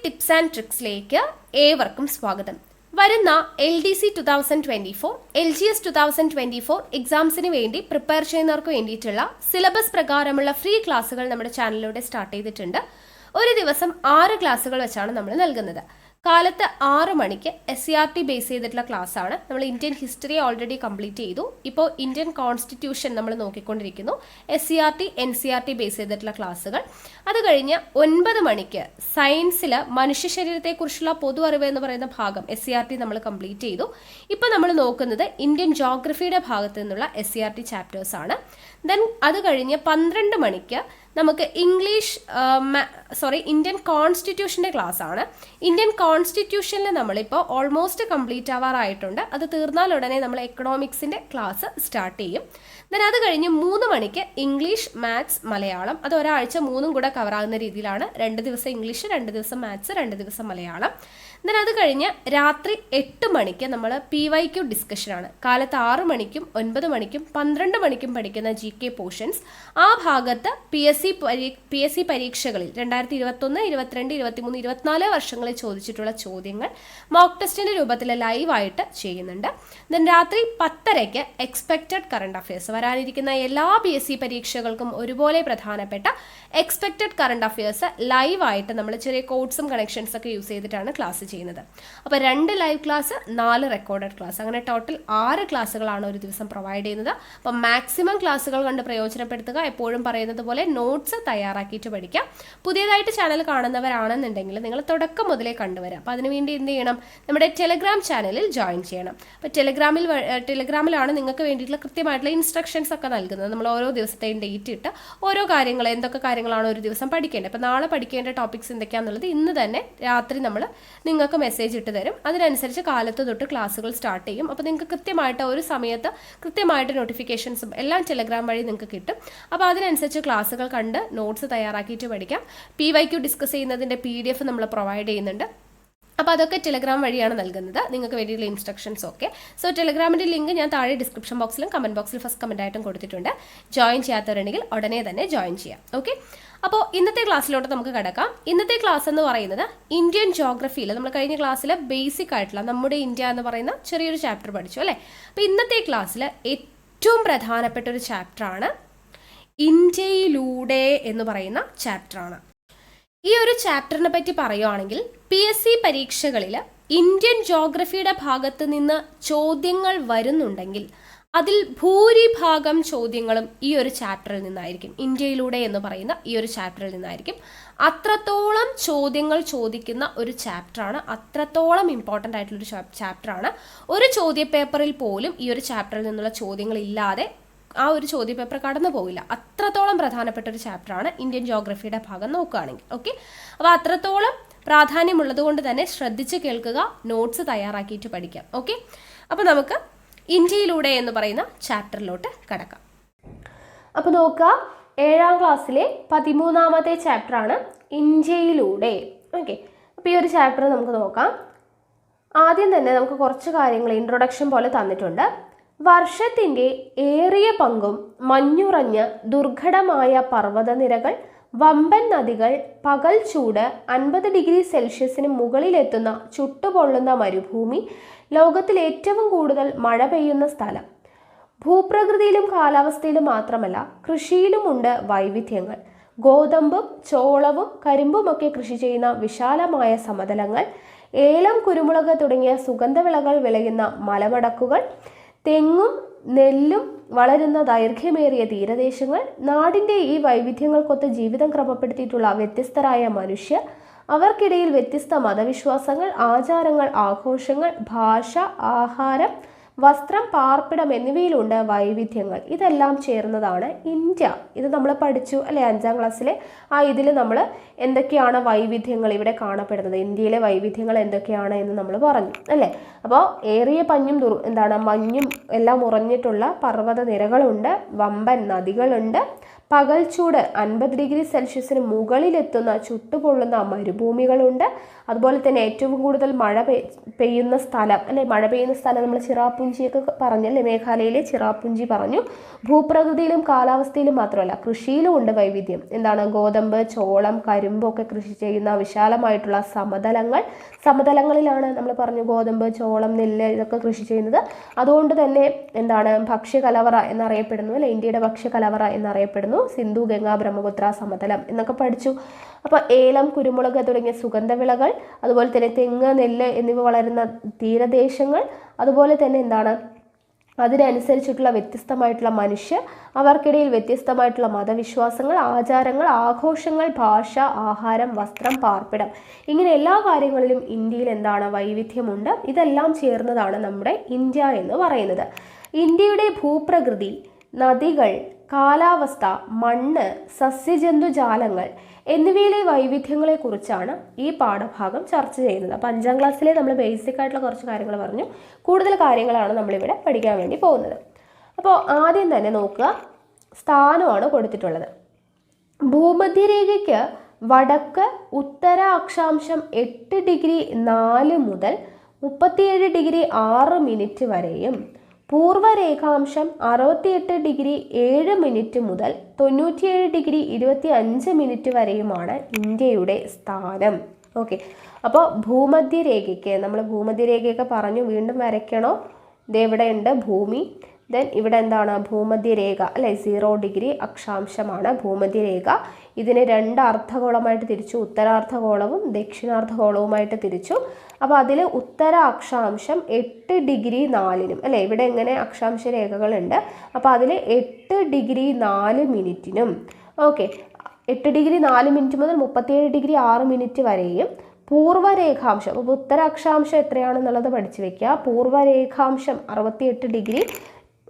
Tips and ട്രിക്സിലേക്ക് ഏവർക്കും സ്വാഗതം. വരുന്ന LDC 2024, LGS 2024 എക്സാംസിന് വേണ്ടി പ്രിപ്പയർ ചെയ്യുന്നവർക്ക് വേണ്ടിയിട്ടുള്ള സിലബസ് പ്രകാരമുള്ള ഫ്രീ ക്ലാസ്സുകൾ നമ്മുടെ ചാനലിലൂടെ സ്റ്റാർട്ട് ചെയ്തിട്ടുണ്ട്. ഒരു ദിവസം 6 ക്ലാസ്സുകൾ വെച്ചാണ് നമ്മൾ നൽകുന്നത്. കാലത്ത് 6 മണിക്ക് SCRT ബേസ് ചെയ്തിട്ടുള്ള ക്ലാസ് ആണ്. നമ്മൾ ഇന്ത്യൻ ഹിസ്റ്ററി ഓൾറെഡി കംപ്ലീറ്റ് ചെയ്തു. ഇപ്പോൾ ഇന്ത്യൻ കോൺസ്റ്റിറ്റ്യൂഷൻ നമ്മൾ നോക്കിക്കൊണ്ടിരിക്കുന്നു. SCRT NCRT ബേസ് ചെയ്തിട്ടുള്ള ക്ലാസ്സുകൾ. അത് കഴിഞ്ഞ് 9 മണിക്ക് സയൻസിൽ മനുഷ്യ ശരീരത്തെക്കുറിച്ചുള്ള പൊതു അറിവ് എന്ന് പറയുന്ന ഭാഗം SCRT നമ്മൾ കംപ്ലീറ്റ് ചെയ്തു. ഇപ്പോൾ നമ്മൾ നോക്കുന്നത് ഇന്ത്യൻ ജോഗ്രഫിയുടെ ഭാഗത്ത് നിന്നുള്ള SCRT ചാപ്റ്റേഴ്സ് ആണ്. ദെൻ അത് കഴിഞ്ഞ് 12 മണിക്ക് നമുക്ക് ഇന്ത്യൻ കോൺസ്റ്റിറ്റ്യൂഷൻ്റെ ക്ലാസ് ആണ്. ഇന്ത്യൻ കോൺസ്റ്റിറ്റ്യൂഷനിൽ നമ്മളിപ്പോൾ ഓൾമോസ്റ്റ് കംപ്ലീറ്റ് ആവാറായിട്ടുണ്ട്. അത് തീർന്നാൽ ഉടനെ നമ്മൾ എക്കണോമിക്സിൻ്റെ ക്ലാസ് സ്റ്റാർട്ട് ചെയ്യും. ദെൻ അത് കഴിഞ്ഞ് 3 മണിക്ക് ഇംഗ്ലീഷ്, മാത്സ്, മലയാളം. അത് ഒരാഴ്ച 3 കൂടെ കവറാകുന്ന രീതിയിലാണ്. 2 ദിവസം ഇംഗ്ലീഷ്, 2 ദിവസം മാത്സ്, 2 ദിവസം മലയാളം. ദെൻ അത് കഴിഞ്ഞ് രാത്രി 8 മണിക്ക് നമ്മൾ PYQ ഡിസ്കഷനാണ്. കാലത്ത് 6 മണിക്കും 9 മണിക്കും 12 മണിക്കും പഠിക്കുന്ന GK പോർഷൻസ്. ആ ഭാഗത്ത് PSC പരീക്ഷകളിൽ 2021, 22, 23, 24 വർഷങ്ങളിൽ ചോദിച്ചിട്ടുള്ള ചോദ്യങ്ങൾ മോക്ക് ടെസ്റ്റിൻ്റെ രൂപത്തിൽ ലൈവായിട്ട് ചെയ്യുന്നുണ്ട്. ദെൻ രാത്രി 10:30 എക്സ്പെക്റ്റഡ് കറണ്ട് അഫയേഴ്സ്. വരാനിരിക്കുന്ന എല്ലാ PSC പരീക്ഷകൾക്കും ഒരുപോലെ പ്രധാനപ്പെട്ട എക്സ്പെക്റ്റഡ് കറണ്ട് അഫയേഴ്സ് ലൈവായിട്ട് നമ്മൾ ചെറിയ കോഡ്സും കണക്ഷൻസ് ഒക്കെ യൂസ് ചെയ്തിട്ടാണ് ക്ലാസ് ചെയ്യുന്നത്. അപ്പോൾ 2 ലൈവ് ക്ലാസ്, 4 റെക്കോർഡഡ് ക്ലാസ്, അങ്ങനെ ടോട്ടൽ 6 ക്ലാസ്സുകളാണ് ഒരു ദിവസം പ്രൊവൈഡ് ചെയ്യുന്നത്. അപ്പോൾ മാക്സിമം ക്ലാസ്സുകൾ കണ്ട് പ്രയോജനപ്പെടുത്തുക. എപ്പോഴും പറയുന്നത് പോലെ നോട്ട്സ് തയ്യാറാക്കിയിട്ട് പഠിക്കാം. പുതിയതായിട്ട് ചാനൽ കാണുന്നവരാണെന്നുണ്ടെങ്കിൽ നിങ്ങൾ തുടക്കം മുതലേ കണ്ടുവരാം. അപ്പോൾ അതിനുവേണ്ടി എന്ത് ചെയ്യണം? നമ്മുടെ ടെലഗ്രാം ചാനലിൽ ജോയിൻ ചെയ്യണം. അപ്പോൾ ടെലഗ്രാമിലാണ് നിങ്ങൾക്ക് വേണ്ടിയിട്ടുള്ള കൃത്യമായിട്ടുള്ള ഇൻസ്ട്രക്ഷൻസ് ഒക്കെ നൽകുന്നത്. നമ്മൾ ഓരോ ദിവസത്തെയും ഡേറ്റ് ഇട്ട് ഓരോ കാര്യങ്ങൾ, എന്തൊക്കെ കാര്യങ്ങളാണ് ഒരു ദിവസം പഠിക്കേണ്ടത്, അപ്പോൾ നാളെ പഠിക്കേണ്ട ടോപ്പിക്സ് എന്തൊക്കെയാണെന്നുള്ളത് ഇന്ന് തന്നെ രാത്രി നമ്മൾ നിങ്ങൾക്ക് മെസ്സേജ് ഇട്ട് തരും. അതിനനുസരിച്ച് കാലത്ത് തൊട്ട് ക്ലാസ്സുകൾ സ്റ്റാർട്ട് ചെയ്യും. അപ്പോൾ നിങ്ങൾക്ക് കൃത്യമായിട്ട് ഒരു സമയത്ത് കൃത്യമായിട്ട് നോട്ടിഫിക്കേഷൻസും എല്ലാം ടെലഗ്രാം വഴി നിങ്ങൾക്ക് കിട്ടും. അപ്പോൾ അതിനനുസരിച്ച് ക്ലാസ്സുകൾ കണ്ട് നോട്ട്സ് തയ്യാറാക്കിയിട്ട് പഠിക്കാം. PYQ ഡിസ്കസ് ചെയ്യുന്നതിൻ്റെ PDF നമ്മൾ പ്രൊവൈഡ് ചെയ്യുന്നുണ്ട്. അപ്പോൾ അതൊക്കെ ടെലഗ്രാം വഴിയാണ് നൽകുന്നത്, നിങ്ങൾക്ക് വേണ്ടിയിട്ടുള്ള ഇൻസ്ട്രക്ഷൻസ് ഒക്കെ. സോ ടെലഗ്രാമിൻ്റെ ലിങ്ക് ഞാൻ താഴെ ഡിസ്ക്രിപ്ഷൻ ബോക്സിലും കമൻറ്റ് ബോക്സിൽ ഫസ്റ്റ് കമൻറ്റായിട്ടും കൊടുത്തിട്ടുണ്ട്. ജോയിൻ ചെയ്യാത്തവരുണ്ടെങ്കിൽ ഉടനെ തന്നെ ജോയിൻ ചെയ്യാം. ഓക്കെ, അപ്പോൾ ഇന്നത്തെ ക്ലാസ്സിലോട്ട് നമുക്ക് കിടക്കാം. ഇന്നത്തെ ക്ലാസ് എന്ന് പറയുന്നത് ഇന്ത്യൻ ജോഗ്രഫിയിൽ നമ്മൾ കഴിഞ്ഞ ക്ലാസ്സിൽ ബേസിക് ആയിട്ടുള്ള നമ്മുടെ ഇന്ത്യ എന്ന് പറയുന്ന ചെറിയൊരു ചാപ്റ്റർ പഠിച്ചു അല്ലേ. അപ്പോൾ ഇന്നത്തെ ക്ലാസ്സിൽ ഏറ്റവും പ്രധാനപ്പെട്ട ഒരു ചാപ്റ്ററാണ് ഇന്ത്യയിലൂടെ എന്ന് പറയുന്ന ചാപ്റ്ററാണ്. ഈ ഒരു ചാപ്റ്ററിനെ പറ്റി പറയുകയാണെങ്കിൽ PSC പരീക്ഷകളിൽ ഇന്ത്യൻ ജോഗ്രഫിയുടെ ഭാഗത്ത് നിന്ന് ചോദ്യങ്ങൾ വരുന്നുണ്ടെങ്കിൽ അതിൽ ഭൂരിഭാഗം ചോദ്യങ്ങളും ഈ ഒരു ചാപ്റ്ററിൽ നിന്നായിരിക്കും. ഇന്ത്യയിലൂടെ എന്ന് പറയുന്ന ഈ ഒരു ചാപ്റ്ററിൽ നിന്നായിരിക്കും. അത്രത്തോളം ചോദ്യങ്ങൾ ചോദിക്കുന്ന ഒരു ചാപ്റ്ററാണ്, അത്രത്തോളം ഇമ്പോർട്ടൻ്റ് ആയിട്ടുള്ളൊരു ചാപ്റ്ററാണ്. ഒരു ചോദ്യപേപ്പറിൽ പോലും ഈ ഒരു ചാപ്റ്ററിൽ നിന്നുള്ള ചോദ്യങ്ങൾ ഇല്ലാതെ ആ ഒരു ചോദ്യപേപ്പർ കടന്നു പോകില്ല. അത്രത്തോളം പ്രധാനപ്പെട്ട ഒരു ചാപ്റ്ററാണ് ഇന്ത്യൻ ജോഗ്രഫിയുടെ ഭാഗം നോക്കുകയാണെങ്കിൽ. ഓക്കെ, അപ്പോൾ അത്രത്തോളം പ്രാധാന്യമുള്ളത് കൊണ്ട് തന്നെ ശ്രദ്ധിച്ച് കേൾക്കുക, നോട്ട്സ് തയ്യാറാക്കിയിട്ട് പഠിക്കാം. ഓക്കെ, അപ്പോൾ നമുക്ക് ഇന്ത്യയിലൂടെ എന്ന് പറയുന്ന ചാപ്റ്ററിലോട്ട് കടക്കാം. അപ്പോൾ നോക്കുക, 7ാം ക്ലാസ്സിലെ 13ാമത്തെ ചാപ്റ്ററാണ് ഇന്ത്യയിലൂടെ. ഓക്കെ, അപ്പോൾ ഈ ഒരു ചാപ്റ്റർ നമുക്ക് നോക്കാം. ആദ്യം തന്നെ നമുക്ക് കുറച്ച് കാര്യങ്ങൾ ഇൻട്രൊഡക്ഷൻ പോലെ തന്നിട്ടുണ്ട്. വർഷത്തിൻ്റെ ഏറിയ പങ്കും മഞ്ഞുറഞ്ഞ് ദുർഘടമായ പർവ്വതനിരകൾ, വമ്പൻ നദികൾ, പകൽ ചൂട്, 50 ഡിഗ്രി സെൽഷ്യസിന് മുകളിലെത്തുന്ന ചുട്ടുപൊള്ളുന്ന മരുഭൂമി, ലോകത്തിൽ ഏറ്റവും കൂടുതൽ മഴ പെയ്യുന്ന സ്ഥലം. ഭൂപ്രകൃതിയിലും കാലാവസ്ഥയിലും മാത്രമല്ല കൃഷിയിലുമുണ്ട് വൈവിധ്യങ്ങൾ. ഗോതമ്പും ചോളവും കരിമ്പുമൊക്കെ കൃഷി ചെയ്യുന്ന വിശാലമായ സമതലങ്ങൾ, ഏലം, കുരുമുളക് തുടങ്ങിയ സുഗന്ധവിളകൾ വിളയുന്ന മലമടക്കുകൾ, തെങ്ങും നെല്ലും വളരുന്ന ദൈർഘ്യമേറിയ തീരദേശങ്ങൾ, നാടിൻ്റെ ഈ വൈവിധ്യങ്ങൾക്കൊത്ത് ജീവിതം ക്രമപ്പെടുത്തിയിട്ടുള്ള വ്യത്യസ്തരായ മനുഷ്യർ, അവർക്കിടയിൽ വ്യത്യസ്ത മതവിശ്വാസങ്ങൾ, ആചാരങ്ങൾ, ആഘോഷങ്ങൾ, ഭാഷ, ആഹാരം, വസ്ത്രം, പാർപ്പിടം എന്നിവയിലുണ്ട് വൈവിധ്യങ്ങൾ. ഇതെല്ലാം ചേർന്നതാണ് ഇന്ത്യ. ഇത് നമ്മൾ പഠിച്ചു അല്ലെ 5ാം ക്ലാസ്സിലെ. ഇതിൽ നമ്മൾ എന്തൊക്കെയാണ് വൈവിധ്യങ്ങൾ ഇവിടെ കാണപ്പെടുന്നത്, ഇന്ത്യയിലെ വൈവിധ്യങ്ങൾ എന്തൊക്കെയാണ് എന്ന് നമ്മൾ പറഞ്ഞു അല്ലേ. അപ്പോൾ ഏറിയ മഞ്ഞും എല്ലാം ഉറഞ്ഞിട്ടുള്ള പർവ്വത നിരകളുണ്ട്, വമ്പൻ നദികളുണ്ട്, പകൽ ചൂട് 50 ഡിഗ്രി സെൽഷ്യസിന് മുകളിലെത്തുന്ന ചുട്ടുപൊള്ളുന്ന മരുഭൂമികളുണ്ട്. അതുപോലെ തന്നെ ഏറ്റവും കൂടുതൽ മഴ പെയ്യുന്ന സ്ഥലം അല്ലെ, മഴ പെയ്യുന്ന സ്ഥലം നമ്മൾ ചിറാപുഞ്ചിയൊക്കെ പറഞ്ഞല്ലേ, മേഘാലയയിലെ ചിറാപുഞ്ചി പറഞ്ഞു. ഭൂപ്രകൃതിയിലും കാലാവസ്ഥയിലും മാത്രമല്ല കൃഷിയിലും ഉണ്ട് വൈവിധ്യം. എന്താണ്? ഗോതമ്പ്, ചോളം, കരിമ്പൊക്കെ കൃഷി ചെയ്യുന്ന വിശാലമായിട്ടുള്ള സമതലങ്ങളിലാണ് നമ്മൾ പറഞ്ഞു ഗോതമ്പ്, ചോളം, നെല്ല് ഇതൊക്കെ കൃഷി ചെയ്യുന്നത്. അതുകൊണ്ട് തന്നെ എന്താണ്? ഭക്ഷ്യകലവറ എന്നറിയപ്പെടുന്നു അല്ലെ, ഇന്ത്യയുടെ ഭക്ഷ്യകലവറ എന്നറിയപ്പെടുന്നു. സിന്ധു, ഗംഗ, ബ്രഹ്മപുത്ര സമതലം എന്നൊക്കെ പഠിച്ചു. അപ്പോൾ ഏലം, കുരുമുളക് തുടങ്ങിയ സുഗന്ധവിളകൾ, അതുപോലെ തന്നെ തെങ്ങ്, നെല്ല് എന്നിവ വളരുന്ന തീരദേശങ്ങൾ, അതുപോലെ തന്നെ എന്താണ്? അതിനനുസരിച്ചിട്ടുള്ള വ്യത്യസ്തമായിട്ടുള്ള മനുഷ്യർ, അവർക്കിടയിൽ വ്യത്യസ്തമായിട്ടുള്ള മതവിശ്വാസങ്ങൾ, ആചാരങ്ങൾ, ആഘോഷങ്ങൾ, ഭാഷ, ആഹാരം, വസ്ത്രം, പാർപ്പിടം, ഇങ്ങനെ എല്ലാ കാര്യങ്ങളിലും ഇന്ത്യയിൽ എന്താണ്? വൈവിധ്യമുണ്ട്. ഇതെല്ലാം ചേർന്നതാണ് നമ്മുടെ ഇന്ത്യ എന്ന് പറയുന്നത്. ഇന്ത്യയുടെ ഭൂപ്രകൃതി, നദികൾ, കാലാവസ്ഥ, മണ്ണ്, സസ്യജന്തുജാലങ്ങൾ എന്നിവയിലെ വൈവിധ്യങ്ങളെക്കുറിച്ചാണ് ഈ പാഠഭാഗം ചർച്ച ചെയ്യുന്നത്. അപ്പോൾ 5ാം ക്ലാസ്സിലെ നമ്മൾ ബേസിക് ആയിട്ടുള്ള കുറച്ച് കാര്യങ്ങൾ പറഞ്ഞു. കൂടുതൽ കാര്യങ്ങളാണ് നമ്മളിവിടെ പഠിക്കാൻ വേണ്ടി പോകുന്നത്. അപ്പോൾ ആദ്യം തന്നെ നോക്കുക, സ്ഥാനമാണ് കൊടുത്തിട്ടുള്ളത്. ഭൂമധ്യരേഖയ്ക്ക് വടക്ക് ഉത്തര അക്ഷാംശം 8 ഡിഗ്രി 4 മുതൽ 37 ഡിഗ്രി 6 മിനിറ്റ് വരെയും പൂർവ്വരേഖാംശം 68 ഡിഗ്രി 7 മിനിറ്റ് മുതൽ 97 ഡിഗ്രി 25 മിനിറ്റ് വരെയുമാണ് ഇന്ത്യയുടെ സ്ഥാനം. ഓക്കെ, അപ്പോൾ ഭൂമധ്യരേഖയ്ക്ക് നമ്മൾ ഭൂമധ്യരേഖയൊക്കെ പറഞ്ഞു, വീണ്ടും വരയ്ക്കണോ? ഇതെവിടെ ഉണ്ട്? ഭൂമി. ദെൻ ഇവിടെ എന്താണ്? ഭൂമധ്യരേഖ അല്ലെ, 0 ഡിഗ്രി അക്ഷാംശമാണ് ഭൂമധ്യരേഖ. ഇതിനെ 2 അർദ്ധഗോളമായിട്ട് തിരിച്ചു, ഉത്തരാർദ്ധഗോളവും ദക്ഷിണാർദ്ധഗോളവുമായിട്ട് തിരിച്ചു. അപ്പോൾ അതിൽ ഉത്തര അക്ഷാംശം 8 ഡിഗ്രി 4 അല്ലെ, ഇവിടെ എങ്ങനെ അക്ഷാംശ രേഖകളുണ്ട്. അപ്പോൾ അതിൽ 8 ഡിഗ്രി 4 മിനിറ്റിനും, ഓക്കെ, 8 ഡിഗ്രി 4 മിനിറ്റ് മുതൽ 37 ഡിഗ്രി 6 മിനിറ്റ് വരെയും പൂർവ്വരേഖാംശം, അപ്പോൾ ഉത്തരാക്ഷാംശം എത്രയാണെന്നുള്ളത് പഠിച്ചു വെക്കുക. പൂർവ്വരേഖാംശം 68 ഡിഗ്രി.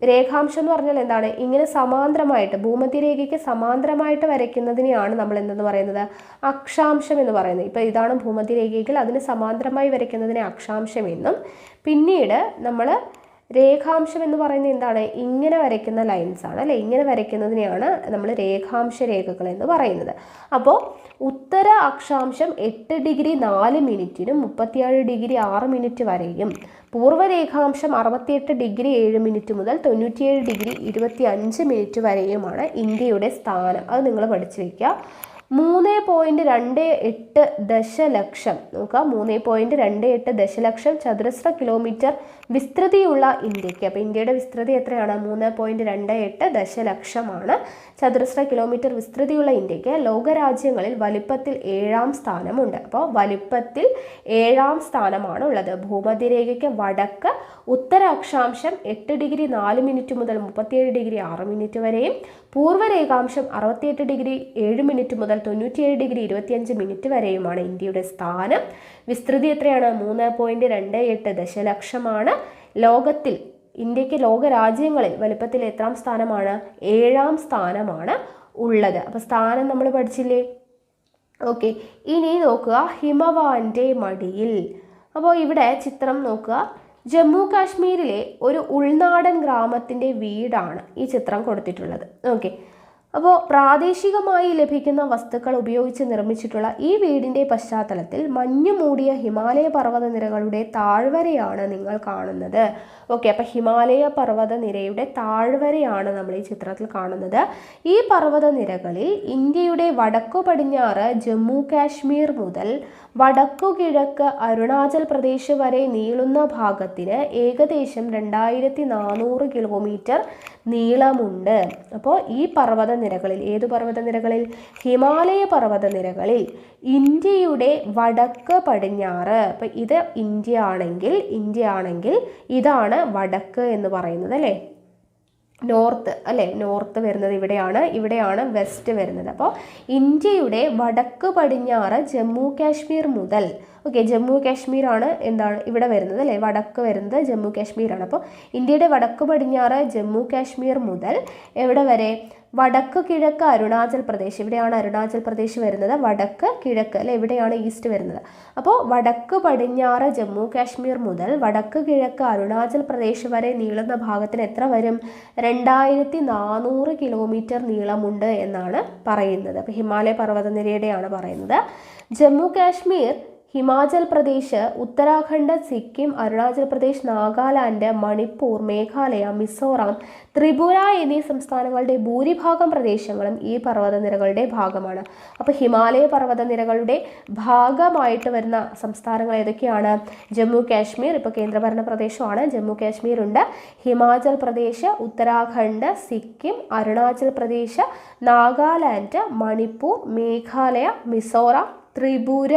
രേഖാംശം എന്ന് പറഞ്ഞാൽ എന്താണ്? ഇങ്ങനെ സമാന്തരമായിട്ട് ഭൂമധ്യരേഖയ്ക്ക് സമാന്തരമായിട്ട് വരയ്ക്കുന്നതിനെയാണ് നമ്മൾ എന്തെന്ന് പറയുന്നത്? അക്ഷാംശം എന്ന് പറയുന്നത്. ഇപ്പോൾ ഇതാണ് ഭൂമധ്യരേഖയിൽ, അതിന് സമാന്തരമായി വരയ്ക്കുന്നതിനെ അക്ഷാംശം എന്നും, പിന്നീട് നമ്മൾ രേഖാംശം എന്ന് പറയുന്നത് എന്താണ്? ഇങ്ങനെ വരയ്ക്കുന്ന ലൈൻസ് ആണ് അല്ലെ, ഇങ്ങനെ വരയ്ക്കുന്നതിനെയാണ് നമ്മൾ രേഖാംശ രേഖകൾ എന്ന് പറയുന്നത്. അപ്പോൾ ഉത്തര അക്ഷാംശം 8 ഡിഗ്രി 4 മിനിറ്റിനും 37 ഡിഗ്രി 6 മിനിറ്റ് വരെയും പൂർവ്വരേഖാംശം 68 ഡിഗ്രി 7 മിനിറ്റ് മുതൽ 97 ഡിഗ്രി 25 മിനിറ്റ് വരെയുമാണ് ഇന്ത്യയുടെ സ്ഥാനം. അത് നിങ്ങൾ പഠിച്ചു വയ്ക്കുക. 3.28 ദശലക്ഷം നോക്കുക, 3.28 ദശലക്ഷം ചതുരശ്ര കിലോമീറ്റർ വിസ്തൃതിയുള്ള ഇന്ത്യക്ക്, അപ്പോൾ ഇന്ത്യയുടെ വിസ്തൃതി എത്രയാണ്? 3.28 ദശലക്ഷമാണ് ചതുരശ്ര കിലോമീറ്റർ വിസ്തൃതിയുള്ള ഇന്ത്യക്ക് ലോകരാജ്യങ്ങളിൽ വലിപ്പത്തിൽ 7ാം സ്ഥാനമുണ്ട്. അപ്പോൾ വലിപ്പത്തിൽ 7ാം സ്ഥാനമാണ് ഉള്ളത്. ഭൂമധ്യരേഖയ്ക്ക് വടക്ക് ഉത്തര അക്ഷാംശം 8 ഡിഗ്രി 4 മിനിറ്റ് മുതൽ 37 ഡിഗ്രി 6 മിനിറ്റ് വരെയും പൂർവ്വരേഖാംശം 68 ഡിഗ്രി 7 മിനിറ്റ് മുതൽ 97 ഡിഗ്രി 25 മിനിറ്റ് വരെയുമാണ് ഇന്ത്യയുടെ സ്ഥാനം. വിസ്തൃതി എത്രയാണ്? 3.28 ദശലക്ഷമാണ്. ലോകത്തിൽ ഇന്ത്യക്ക് ലോകരാജ്യങ്ങളിൽ വലുപ്പത്തിൽ എത്രാം സ്ഥാനമാണ്? 7ാം സ്ഥാനമാണ് ഉള്ളത്. അപ്പോൾ സ്ഥാനം നമ്മൾ പഠിച്ചില്ലേ? ഓക്കെ, ഇനി നോക്കുക ഹിമവാന്റെ മടിയിൽ. അപ്പോൾ ഇവിടെ ചിത്രം നോക്കുക, ജമ്മു കാശ്മീരിലെ ഒരു ഉൾനാടൻ ഗ്രാമത്തിൻ്റെ വീടാണ് ഈ ചിത്രം കൊടുത്തിട്ടുള്ളത്. ഓക്കെ, അപ്പോൾ പ്രാദേശികമായി ലഭിക്കുന്ന വസ്തുക്കൾ ഉപയോഗിച്ച് നിർമ്മിച്ചിട്ടുള്ള ഈ വീടിൻ്റെ പശ്ചാത്തലത്തിൽ മഞ്ഞു മൂടിയ ഹിമാലയ പർവ്വതനിരകളുടെ താഴ്വരയാണ് നിങ്ങൾ കാണുന്നത്. ഓക്കെ, അപ്പോൾ ഹിമാലയ പർവ്വതനിരയുടെ താഴ്വരയാണ് നമ്മൾ ഈ ചിത്രത്തിൽ കാണുന്നത്. ഈ പർവ്വതനിരകളിൽ ഇന്ത്യയുടെ വടക്കു പടിഞ്ഞാറ് ജമ്മു കാശ്മീർ മുതൽ വടക്കു കിഴക്ക് അരുണാചൽ പ്രദേശ് വരെ നീളുന്ന ഭാഗത്തിന് ഏകദേശം 2400 കിലോമീറ്റർ നീളമുണ്ട്. അപ്പോൾ ഈ പർവ്വതനിരകളിൽ, ഏതു പർവ്വതനിരകളിൽ? ഹിമാലയ പർവ്വതനിരകളിൽ ഇന്ത്യയുടെ വടക്ക് പടിഞ്ഞാറ്, അപ്പം ഇത് ഇന്ത്യ ആണെങ്കിൽ ഇതാണ് വടക്ക് എന്ന് പറയുന്നത് അല്ലേ, നോർത്ത് അല്ലേ, നോർത്ത് വരുന്നത് ഇവിടെയാണ് വെസ്റ്റ് വരുന്നത്. അപ്പോൾ ഇന്ത്യയുടെ വടക്ക് പടിഞ്ഞാറ് ജമ്മു കാശ്മീർ മുതൽ, ഓക്കെ, ജമ്മു കാശ്മീരാണ് എന്താണ് ഇവിടെ വരുന്നത് അല്ലേ, വടക്ക് വരുന്നത് ജമ്മു കാശ്മീരാണ്. അപ്പോൾ ഇന്ത്യയുടെ വടക്ക് പടിഞ്ഞാറ് ജമ്മു കാശ്മീർ മുതൽ എവിടെ വരെ? വടക്ക് കിഴക്ക് അരുണാചൽ പ്രദേശ്, ഇവിടെയാണ് അരുണാചൽ പ്രദേശ് വരുന്നത്. വടക്ക് കിഴക്ക് അല്ലെ, ഇവിടെയാണ് ഈസ്റ്റ് വരുന്നത്. അപ്പോൾ വടക്ക് പടിഞ്ഞാറ് ജമ്മു കാശ്മീർ മുതൽ വടക്ക് കിഴക്ക് അരുണാചൽ പ്രദേശ് വരെ നീളുന്ന ഭാഗത്തിന് എത്ര വരും? 2400 കിലോമീറ്റർ നീളമുണ്ട് എന്നാണ് പറയുന്നത്. അപ്പോൾ ഹിമാലയ പർവ്വതനിരയുടെയാണ് പറയുന്നത്. ജമ്മു കാശ്മീർ, ഹിമാചൽ പ്രദേശ്, ഉത്തരാഖണ്ഡ്, സിക്കിം, അരുണാചൽ പ്രദേശ്, നാഗാലാൻഡ്, മണിപ്പൂർ, മേഘാലയ, മിസോറാം, ത്രിപുര എന്നീ സംസ്ഥാനങ്ങളുടെ ഭൂരിഭാഗം പ്രദേശങ്ങളും ഈ പർവ്വതനിരകളുടെ ഭാഗമാണ്. അപ്പോൾ ഹിമാലയ പർവ്വതനിരകളുടെ ഭാഗമായിട്ട് വരുന്ന സംസ്ഥാനങ്ങൾ ഏതൊക്കെയാണ്? ജമ്മു കാശ്മീർ, ഇപ്പോൾ കേന്ദ്രഭരണ പ്രദേശമാണ്, ജമ്മു കാശ്മീർ ഉണ്ട്, ഹിമാചൽ പ്രദേശ്, ഉത്തരാഖണ്ഡ്, സിക്കിം, അരുണാചൽ പ്രദേശ്, നാഗാലാൻഡ്, മണിപ്പൂർ, മേഘാലയ, മിസോറാം, ത്രിപുര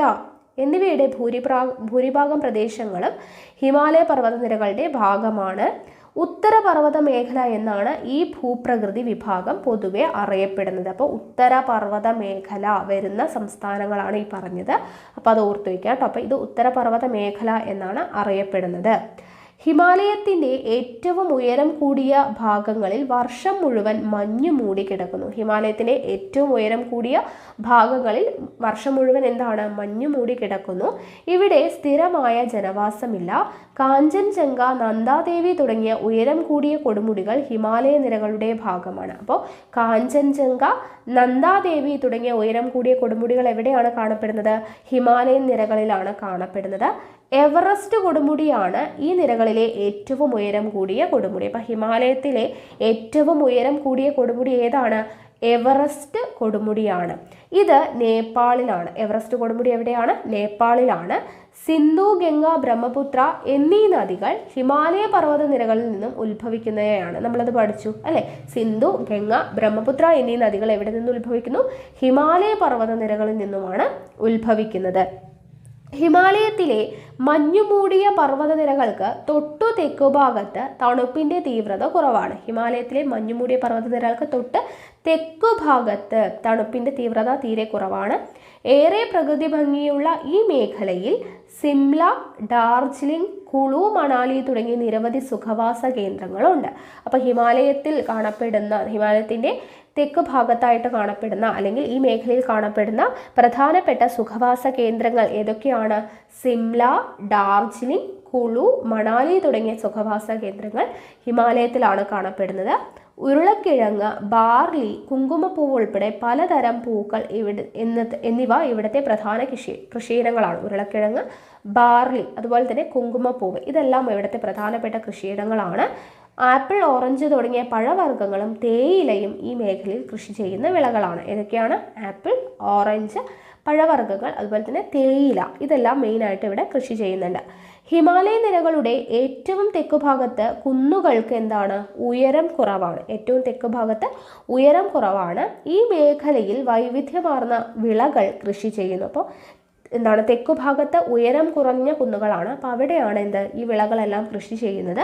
എന്നിവയുടെ ഭൂരിഭാഗം പ്രദേശങ്ങളും ഹിമാലയ പർവ്വതനിരകളുടെ ഭാഗമാണ്. ഉത്തരപർവ്വത മേഖല എന്നാണ് ഈ ഭൂപ്രകൃതി വിഭാഗം പൊതുവെ അറിയപ്പെടുന്നത്. അപ്പോൾ ഉത്തരപർവ്വത മേഖല വരുന്ന സംസ്ഥാനങ്ങളാണ് ഈ പറഞ്ഞത്. അപ്പോൾ അത് ഓർത്തു വയ്ക്കുക കേട്ടോ. അപ്പോൾ ഇത് ഉത്തരപർവ്വത മേഖല എന്നാണ് അറിയപ്പെടുന്നത്. ഹിമാലയത്തിൻ്റെ ഏറ്റവും ഉയരം കൂടിയ ഭാഗങ്ങളിൽ വർഷം മുഴുവൻ മഞ്ഞ് മൂടി കിടക്കുന്നു. ഹിമാലയത്തിൻ്റെ ഏറ്റവും ഉയരം കൂടിയ ഭാഗങ്ങളിൽ വർഷം മുഴുവൻ എന്താണ്? മഞ്ഞ് മൂടി കിടക്കുന്നു. ഇവിടെ സ്ഥിരമായ ജനവാസമില്ല. കാഞ്ചൻജംഗ, നന്ദാദേവി തുടങ്ങിയ ഉയരം കൂടിയ കൊടുമുടികൾ ഹിമാലയ നിരകളുടെ ഭാഗമാണ്. അപ്പോൾ കാഞ്ചൻജംഗ, നന്ദാദേവി തുടങ്ങിയ ഉയരം കൂടിയ കൊടുമുടികൾ എവിടെയാണ് കാണപ്പെടുന്നത്? ഹിമാലയൻ നിരകളിലാണ് കാണപ്പെടുന്നത്. എവറസ്റ്റ് കൊടുമുടിയാണ് ഈ നിരകളിലെ ഏറ്റവും ഉയരം കൂടിയ കൊടുമുടി. അപ്പം ഹിമാലയത്തിലെ ഏറ്റവും ഉയരം കൂടിയ കൊടുമുടി ഏതാണ്? എവറസ്റ്റ് കൊടുമുടിയാണ്. ഇത് നേപ്പാളിലാണ്. എവറസ്റ്റ് കൊടുമുടി എവിടെയാണ്? നേപ്പാളിലാണ്. സിന്ധു, ഗംഗ, ബ്രഹ്മപുത്ര എന്നീ നദികൾ ഹിമാലയ പർവ്വത നിരകളിൽ നിന്നും ഉത്ഭവിക്കുന്നവയാണ്. നമ്മളത് പഠിച്ചു അല്ലെ? സിന്ധു, ഗംഗ, ബ്രഹ്മപുത്ര എന്നീ നദികൾ എവിടെ നിന്ന് ഉത്ഭവിക്കുന്നു? ഹിമാലയ പർവ്വത നിരകളിൽ നിന്നുമാണ് ഉത്ഭവിക്കുന്നത്. ഹിമാലയത്തിലെ മഞ്ഞുമൂടിയ പർവ്വതനിരകൾക്ക് തൊട്ടു തെക്കുഭാഗത്ത് തണുപ്പിൻ്റെ തീവ്രത കുറവാണ്. ഹിമാലയത്തിലെ മഞ്ഞുമൂടിയ പർവ്വതനിരകൾക്ക് തൊട്ട് തെക്കുഭാഗത്ത് തണുപ്പിൻ്റെ തീവ്രത തീരെ കുറവാണ്. ഏറെ പ്രകൃതി ഭംഗിയുള്ള ഈ മേഖലയിൽ സിംല, ഡാർജിലിംഗ്, കുളു, മണാലി തുടങ്ങിയ നിരവധി സുഖവാസ കേന്ദ്രങ്ങളുണ്ട്. അപ്പോൾ ഹിമാലയത്തിൻ്റെ തെക്ക് ഭാഗത്തായിട്ട് കാണപ്പെടുന്ന അല്ലെങ്കിൽ ഈ മേഖലയിൽ കാണപ്പെടുന്ന പ്രധാനപ്പെട്ട സുഖവാസ കേന്ദ്രങ്ങൾ ഏതൊക്കെയാണ്? സിംല, ഡാർജിലിംഗ്, കുളു, മണാലി തുടങ്ങിയ സുഖവാസ കേന്ദ്രങ്ങൾ ഹിമാലയത്തിലാണ് കാണപ്പെടുന്നത്. ഉരുളക്കിഴങ്ങ്, ബാർലി, കുങ്കുമപ്പൂവ് ഉൾപ്പെടെ പലതരം പൂക്കൾ എന്നിവ ഇവിടുത്തെ പ്രധാന കൃഷിയിടങ്ങളാണ്. ഉരുളക്കിഴങ്ങ്, ബാർലി, അതുപോലെ തന്നെ കുങ്കുമപ്പൂവ്, ഇതെല്ലാം ഇവിടുത്തെ പ്രധാനപ്പെട്ട കൃഷിയിടങ്ങളാണ്. ആപ്പിൾ, ഓറഞ്ച് തുടങ്ങിയ പഴവർഗ്ഗങ്ങളും തേയിലയും ഈ മേഖലയിൽ കൃഷി ചെയ്യുന്ന വിളകളാണ്. ഏതൊക്കെയാണ്? ആപ്പിൾ, ഓറഞ്ച്, പഴവർഗ്ഗങ്ങൾ, അതുപോലെ തന്നെ തേയില, ഇതെല്ലാം മെയിനായിട്ട് ഇവിടെ കൃഷി ചെയ്യുന്നുണ്ട്. ഹിമാലയ നിരകളുടെ ഏറ്റവും തെക്കുഭാഗത്ത് കുന്നുകൾക്ക് എന്താണ്? ഉയരം കുറവാണ്. ഏറ്റവും തെക്കുഭാഗത്ത് ഉയരം കുറവാണ്. ഈ മേഖലയിൽ വൈവിധ്യമാർന്ന വിളകൾ കൃഷി ചെയ്യുന്നു. അപ്പോൾ എന്താണ്? തെക്കുഭാഗത്ത് ഉയരം കുറഞ്ഞ കുന്നുകളാണ്. അപ്പോൾ അവിടെയാണ് ഈ വിളകളെല്ലാം കൃഷി ചെയ്യുന്നത്.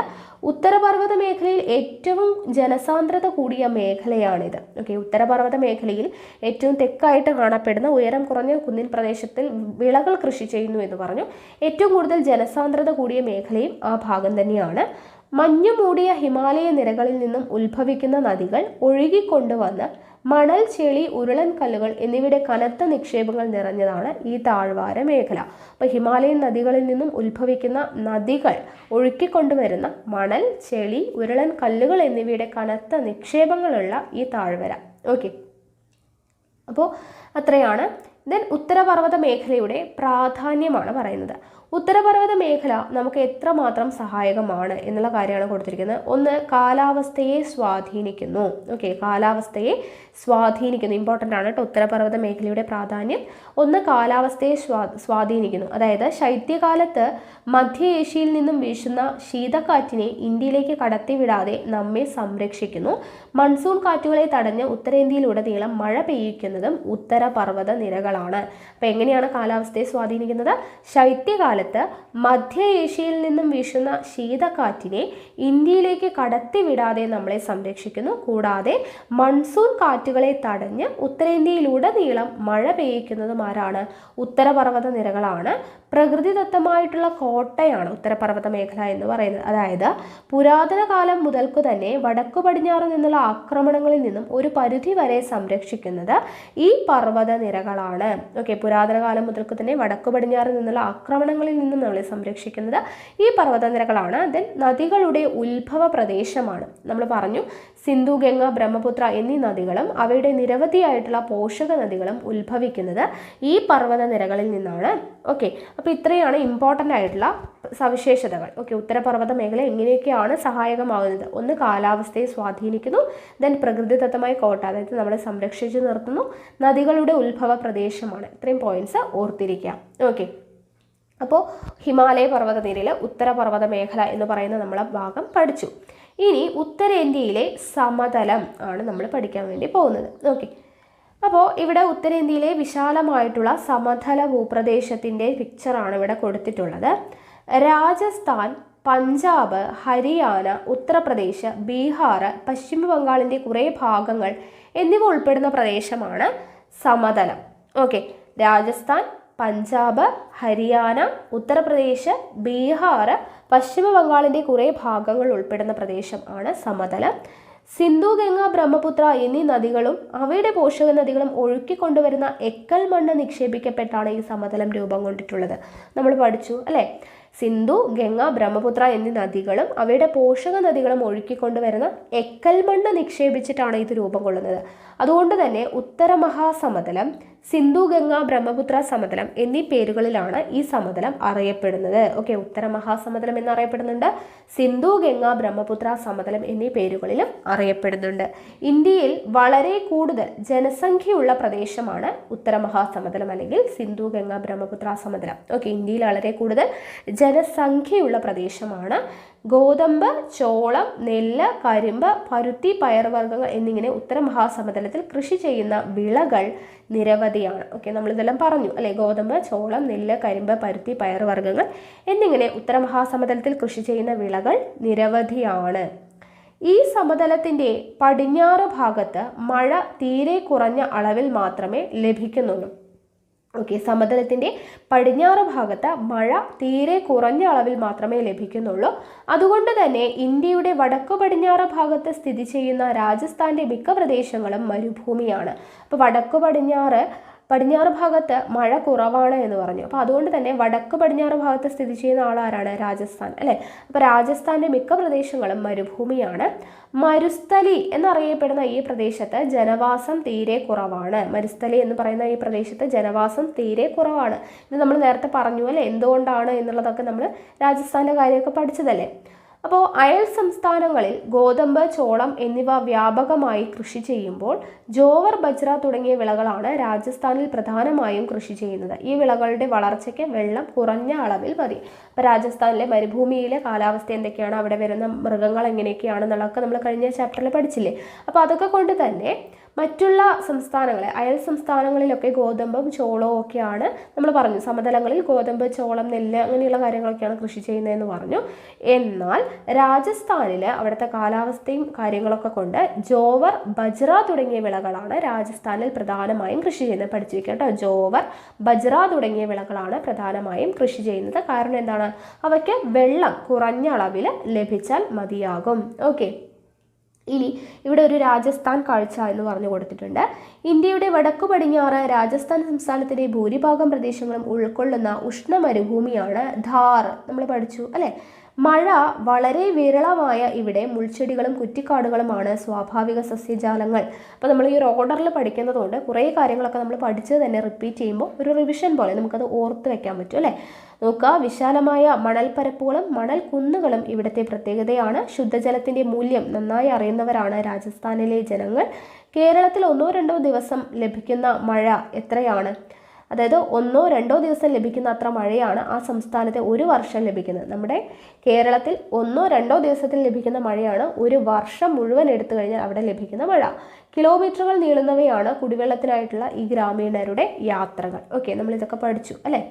ഉത്തരപർവ്വത മേഖലയിൽ ഏറ്റവും ജനസാന്ദ്രത കൂടിയ മേഖലയാണിത്. ഓക്കെ, ഉത്തരപർവ്വത മേഖലയിൽ ഏറ്റവും തെക്കായിട്ട് കാണപ്പെടുന്ന ഉയരം കുറഞ്ഞ കുന്നിൻ പ്രദേശത്തിൽ വിളകൾ കൃഷി ചെയ്യുന്നു എന്ന് പറഞ്ഞു. ഏറ്റവും കൂടുതൽ ജനസാന്ദ്രത കൂടിയ മേഖലയും ആ ഭാഗം തന്നെയാണ്. മഞ്ഞു മൂടിയ ഹിമാലയ നിരകളിൽ നിന്നും ഉത്ഭവിക്കുന്ന നദികൾ ഒഴുകിക്കൊണ്ടുവന്ന് മണൽ, ചെളി, ഉരുളൻ കല്ലുകൾ എന്നിവയുടെ കനത്ത നിക്ഷേപങ്ങൾ നിറഞ്ഞതാണ് ഈ താഴ്വാര മേഖല. അപ്പോൾ ഹിമാലയൻ നദികളിൽ നിന്നും ഉത്ഭവിക്കുന്ന നദികൾ ഒഴുക്കിക്കൊണ്ടുവരുന്ന മണൽ, ചെളി, ഉരുളൻ കല്ലുകൾ എന്നിവയുടെ കനത്ത നിക്ഷേപങ്ങളുള്ള ഈ താഴ്വര. ഓക്കെ, അപ്പോൾ അത്രയാണ്. ദെൻ ഉത്തരപർവ്വത മേഖലയുടെ പ്രാധാന്യമാണ് പറയുന്നത്. ഉത്തരപർവ്വത മേഖല നമുക്ക് എത്രമാത്രം സഹായകമാണ് എന്നുള്ള കാര്യമാണ് കൊടുത്തിരിക്കുന്നത്. ഒന്ന്, കാലാവസ്ഥയെ സ്വാധീനിക്കുന്നു. ഓക്കെ, കാലാവസ്ഥയെ സ്വാധീനിക്കുന്നു, ഇമ്പോർട്ടൻ്റ് ആണ് കേട്ടോ ഉത്തരപർവ്വത മേഖലയുടെ പ്രാധാന്യം. ഒന്ന്, കാലാവസ്ഥയെ സ്വാധീനിക്കുന്നു. അതായത് ശൈത്യകാലത്ത് മധ്യ ഏഷ്യയിൽ നിന്നും വീശുന്ന ശീതക്കാറ്റിനെ ഇന്ത്യയിലേക്ക് കടത്തിവിടാതെ നമ്മെ സംരക്ഷിക്കുന്നു. മൺസൂൺ കാറ്റുകളെ തടഞ്ഞ് ഉത്തരേന്ത്യയിലുടനീളം മഴ പെയ്യിക്കുന്നതും ഉത്തരപർവ്വത നിരകളാണ്. അപ്പോൾ എങ്ങനെയാണ് കാലാവസ്ഥയെ സ്വാധീനിക്കുന്നത്? ശൈത്യകാലത്ത് കാലത്ത് മധ്യ ഏഷ്യയിൽ നിന്നും വീശുന്ന ശീതക്കാറ്റിനെ ഇന്ത്യയിലേക്ക് കടത്തിവിടാതെ നമ്മളെ സംരക്ഷിക്കുന്നു. കൂടാതെ മൺസൂൺ കാറ്റുകളെ തടഞ്ഞ് ഉത്തരേന്ത്യയിലുടനീളം മഴ പെയ്യിക്കുന്നതും ആരാണ്? ഉത്തരപർവ്വത നിരകളാണ്. പ്രകൃതിദത്തമായിട്ടുള്ള കോട്ടയാണ് ഉത്തരപർവ്വത മേഖല എന്ന് പറയുന്നത്. അതായത് പുരാതന കാലം മുതൽക്കു തന്നെ വടക്കു പടിഞ്ഞാറ് നിന്നുള്ള ആക്രമണങ്ങളിൽ നിന്നും ഒരു പരിധി വരെ സംരക്ഷിക്കുന്നത് ഈ പർവ്വത നിരകളാണ്. ഓക്കെ, പുരാതന കാലം മുതൽക്കു തന്നെ വടക്കു പടിഞ്ഞാറ് നിന്നുള്ള ആക്രമണങ്ങളിൽ നിന്നും നമ്മളെ സംരക്ഷിക്കുന്നത് ഈ പർവ്വത നിരകളാണ്. ദെൻ നദികളുടെ ഉത്ഭവ പ്രദേശമാണ്. നമ്മൾ പറഞ്ഞു സിന്ധു, ഗംഗ, ബ്രഹ്മപുത്ര എന്നീ നദികളും അവയുടെ നിരവധിയായിട്ടുള്ള പോഷക നദികളും ഉത്ഭവിക്കുന്നത് ഈ പർവ്വത നിരകളിൽ നിന്നാണ്. ഓക്കെ, അപ്പോൾ ഇത്രയാണ് ഇമ്പോർട്ടൻ്റ് ആയിട്ടുള്ള സവിശേഷതകൾ. ഓക്കെ, ഉത്തരപർവ്വത മേഖല എങ്ങനെയൊക്കെയാണ് സഹായകമാകുന്നത്? ഒന്ന്, കാലാവസ്ഥയെ സ്വാധീനിക്കുന്നു. ദെൻ പ്രകൃതിദത്തമായ കോട്ട, അതായത് നമ്മളെ സംരക്ഷിച്ച് നിർത്തുന്നു. നദികളുടെ ഉത്ഭവ പ്രദേശമാണ്. ഇത്രയും പോയിന്റ്സ് ഓർത്തിരിക്കാം. ഓക്കെ, അപ്പോൾ ഹിമാലയ പർവ്വതനിരയിൽ ഉത്തരപർവ്വത മേഖല എന്ന് പറയുന്ന നമ്മളെ ഭാഗം പഠിച്ചു. ഇനി ഉത്തരേന്ത്യയിലെ സമതലം ആണ് നമ്മൾ പഠിക്കാൻ വേണ്ടി പോകുന്നത്. ഓക്കെ, അപ്പോൾ ഇവിടെ ഉത്തരേന്ത്യയിലെ വിശാലമായിട്ടുള്ള സമതല ഭൂപ്രദേശത്തിൻ്റെ പിക്ചറാണ് ഇവിടെ കൊടുത്തിട്ടുള്ളത്. രാജസ്ഥാൻ, പഞ്ചാബ്, ഹരിയാന, ഉത്തർപ്രദേശ്, ബീഹാർ, പശ്ചിമ ബംഗാളിൻ്റെ കുറേ ഭാഗങ്ങൾ എന്നിവ ഉൾപ്പെടുന്ന പ്രദേശമാണ് സമതലം. ഓക്കെ, രാജസ്ഥാൻ, പഞ്ചാബ്, ഹരിയാന, ഉത്തർപ്രദേശ്, ബീഹാർ, പശ്ചിമ ബംഗാളിൻ്റെ കുറേ ഭാഗങ്ങൾ ഉൾപ്പെടുന്ന പ്രദേശം ആണ് സമതലം. സിന്ധു, ഗംഗ, ബ്രഹ്മപുത്ര എന്നീ നദികളും അവയുടെ പോഷക നദികളും ഒഴുക്കിക്കൊണ്ടുവരുന്ന എക്കൽ മണ്ണ് നിക്ഷേപിക്കപ്പെട്ടാണ് ഈ സമതലം രൂപം കൊണ്ടിട്ടുള്ളത്. നമ്മൾ പഠിച്ചു അല്ലേ? സിന്ധു, ഗംഗ, ബ്രഹ്മപുത്ര എന്നീ നദികളും അവയുടെ പോഷക നദികളും ഒഴുക്കിക്കൊണ്ടുവരുന്ന എക്കൽ മണ്ണ് നിക്ഷേപിച്ചിട്ടാണ് ഇത് രൂപം കൊള്ളുന്നത്. അതുകൊണ്ട് തന്നെ ഉത്തര മഹാസമതലം, സിന്ധു, ഗംഗ, ബ്രഹ്മപുത്ര സമതലം എന്നീ പേരുകളിലാണ് ഈ സമതലം അറിയപ്പെടുന്നത്. ഓക്കെ, ഉത്തര മഹാസമതലം എന്നറിയപ്പെടുന്നുണ്ട്, സിന്ധു, ഗംഗ, ബ്രഹ്മപുത്ര സമതലം എന്നീ പേരുകളിലും അറിയപ്പെടുന്നുണ്ട്. ഇന്ത്യയിൽ വളരെ കൂടുതൽ ജനസംഖ്യയുള്ള പ്രദേശമാണ് ഉത്തര മഹാസമതലം അല്ലെങ്കിൽ സിന്ധു, ഗംഗ, ബ്രഹ്മപുത്ര സമതലം. ഓക്കെ, ഇന്ത്യയിൽ വളരെ കൂടുതൽ ജനസംഖ്യയുള്ള പ്രദേശമാണ്. ഗോതമ്പ്, ചോളം, നെല്ല്, കരിമ്പ്, പരുത്തി, പയർവർഗ്ഗങ്ങൾ എന്നിങ്ങനെ ഉത്തര മഹാസമതലത്തിൽ കൃഷി ചെയ്യുന്ന വിളകൾ നിരവധിയാണ്. ഓക്കെ, നമ്മളിതെല്ലാം പറഞ്ഞു അല്ലെ? ഗോതമ്പ്, ചോളം, നെല്ല്, കരിമ്പ്, പരുത്തി, പയർവർഗ്ഗങ്ങൾ എന്നിങ്ങനെ ഉത്തര മഹാസമതലത്തിൽ കൃഷി ചെയ്യുന്ന വിളകൾ നിരവധിയാണ്. ഈ സമതലത്തിൻ്റെ പടിഞ്ഞാറ് ഭാഗത്ത് മഴ തീരെ കുറഞ്ഞ അളവിൽ മാത്രമേ ലഭിക്കുന്നുള്ളൂ. ഓക്കെ, സമതലത്തിൻ്റെ പടിഞ്ഞാറ് ഭാഗത്ത് മഴ തീരെ കുറഞ്ഞ അളവിൽ മാത്രമേ ലഭിക്കുന്നുള്ളൂ. അതുകൊണ്ട് തന്നെ ഇന്ത്യയുടെ വടക്കു പടിഞ്ഞാറ് ഭാഗത്ത് സ്ഥിതി ചെയ്യുന്ന രാജസ്ഥാൻ്റെ മിക്ക പ്രദേശങ്ങളും മരുഭൂമിയാണ്. അപ്പോൾ വടക്കു പടിഞ്ഞാറ് ഭാഗത്ത് മഴ കുറവാണ് എന്ന് പറഞ്ഞു. അപ്പോൾ അതുകൊണ്ട് തന്നെ വടക്ക് പടിഞ്ഞാറ് ഭാഗത്ത് സ്ഥിതി ചെയ്യുന്ന ആളാരാണ്? രാജസ്ഥാൻ അല്ലേ? അപ്പോൾ രാജസ്ഥാൻ്റെ മിക്ക പ്രദേശങ്ങളും മരുഭൂമിയാണ്. മരുസ്ഥലി എന്നറിയപ്പെടുന്ന ഈ പ്രദേശത്ത് ജനവാസം തീരെ കുറവാണ്. മരുസ്ഥലി എന്ന് പറയുന്ന ഈ പ്രദേശത്ത് ജനവാസം തീരെ കുറവാണ്. ഇത് നമ്മൾ നേരത്തെ പറഞ്ഞു അല്ലേ? എന്തുകൊണ്ടാണ് എന്നുള്ളതൊക്കെ നമ്മൾ രാജസ്ഥാൻ്റെ കാര്യമൊക്കെ പഠിച്ചതല്ലേ? അപ്പോൾ അയൽ സംസ്ഥാനങ്ങളിൽ ഗോതമ്പ്, ചോളം എന്നിവ വ്യാപകമായി കൃഷി ചെയ്യുമ്പോൾ ജോവർ, ബജ്ര തുടങ്ങിയ വിളകളാണ് രാജസ്ഥാനിൽ പ്രധാനമായും കൃഷി ചെയ്യുന്നത്. ഈ വിളകളുടെ വളർച്ചയ്ക്ക് വെള്ളം കുറഞ്ഞ അളവിൽ മതി. അപ്പോൾ രാജസ്ഥാനിലെ മരുഭൂമിയിലെ കാലാവസ്ഥ എന്തൊക്കെയാണ്, അവിടെ വരുന്ന മൃഗങ്ങൾ എങ്ങനെയൊക്കെയാണെന്നുള്ളതൊക്കെ നമ്മൾ കഴിഞ്ഞ ചാപ്റ്ററിൽ പഠിച്ചില്ലേ? അപ്പോൾ അതൊക്കെ കൊണ്ട് തന്നെ മറ്റുള്ള സംസ്ഥാനങ്ങളെ, അയൽ സംസ്ഥാനങ്ങളിലൊക്കെ ഗോതമ്പും ചോളവും ഒക്കെയാണ് നമ്മൾ പറഞ്ഞു. സമതലങ്ങളിൽ ഗോതമ്പ്, ചോളം, നെല്ല് അങ്ങനെയുള്ള കാര്യങ്ങളൊക്കെയാണ് കൃഷി ചെയ്യുന്നതെന്ന് പറഞ്ഞു. എന്നാൽ രാജസ്ഥാനിൽ അവിടുത്തെ കാലാവസ്ഥയും കാര്യങ്ങളൊക്കെ കൊണ്ട് ജോവർ, ബജ്ര തുടങ്ങിയ വിളകളാണ് രാജസ്ഥാനിൽ പ്രധാനമായും കൃഷി ചെയ്യുന്നത്. പഠിച്ചു വെക്കാം കേട്ടോ. ജോവർ, ബജ്ര തുടങ്ങിയ വിളകളാണ് പ്രധാനമായും കൃഷി ചെയ്യുന്നത്. കാരണം എന്താണ്? അവയ്ക്ക് വെള്ളം കുറഞ്ഞ അളവിൽ ലഭിച്ചാൽ മതിയാകും. ഓക്കെ, ഇനി ഇവിടെ ഒരു രാജസ്ഥാൻ കാഴ്ച എന്ന് പറഞ്ഞു കൊടുത്തിട്ടുണ്ട്. ഇന്ത്യയുടെ വടക്കു പടിഞ്ഞാറ് രാജസ്ഥാൻ സംസ്ഥാനത്തിൻ്റെ ഭൂരിഭാഗം പ്രദേശങ്ങളും ഉൾക്കൊള്ളുന്ന ഉഷ്ണ മരുഭൂമിയാണ് ധാർ. നമ്മൾ പഠിച്ചു അല്ലേ? മഴ വളരെ വിരളമായ ഇവിടെ മുൾച്ചെടികളും കുറ്റിക്കാടുകളുമാണ് സ്വാഭാവിക സസ്യജാലങ്ങൾ. അപ്പോൾ നമ്മൾ ഈ ഒരു ഓർഡറിൽ പഠിക്കുന്നതുകൊണ്ട് കുറേ കാര്യങ്ങളൊക്കെ നമ്മൾ പഠിച്ചത് തന്നെ റിപ്പീറ്റ് ചെയ്യുമ്പോൾ ഒരു റിവിഷൻ പോലെ നമുക്കത് ഓർത്ത് വെക്കാൻ പറ്റും അല്ലേ? നോക്കുക, വിശാലമായ മണൽപ്പരപ്പുകളും മണൽ കുന്നുകളും ഇവിടുത്തെ പ്രത്യേകതയാണ്. ശുദ്ധജലത്തിൻ്റെ മൂല്യം നന്നായി അറിയുന്നവരാണ് രാജസ്ഥാനിലെ ജനങ്ങൾ. കേരളത്തിൽ 1-2 ദിവസം ലഭിക്കുന്ന മഴ എത്രയാണ്? അതായത് 1-2 ദിവസം ലഭിക്കുന്ന അത്ര മഴയാണ് ആ സംസ്ഥാനത്തെ ഒരു വർഷം ലഭിക്കുന്നത്. നമ്മുടെ കേരളത്തിൽ 1-2 ദിവസത്തിൽ ലഭിക്കുന്ന മഴയാണ് ഒരു വർഷം മുഴുവൻ എടുത്തു കഴിഞ്ഞാൽ അവിടെ ലഭിക്കുന്ന മഴ. കിലോമീറ്ററുകൾ നീളുന്നവയാണ് കുടിവെള്ളത്തിനായിട്ടുള്ള ഈ ഗ്രാമീണരുടെ യാത്രകൾ. ഓക്കെ, നമ്മളിതൊക്കെ പഠിച്ചു അല്ലേ?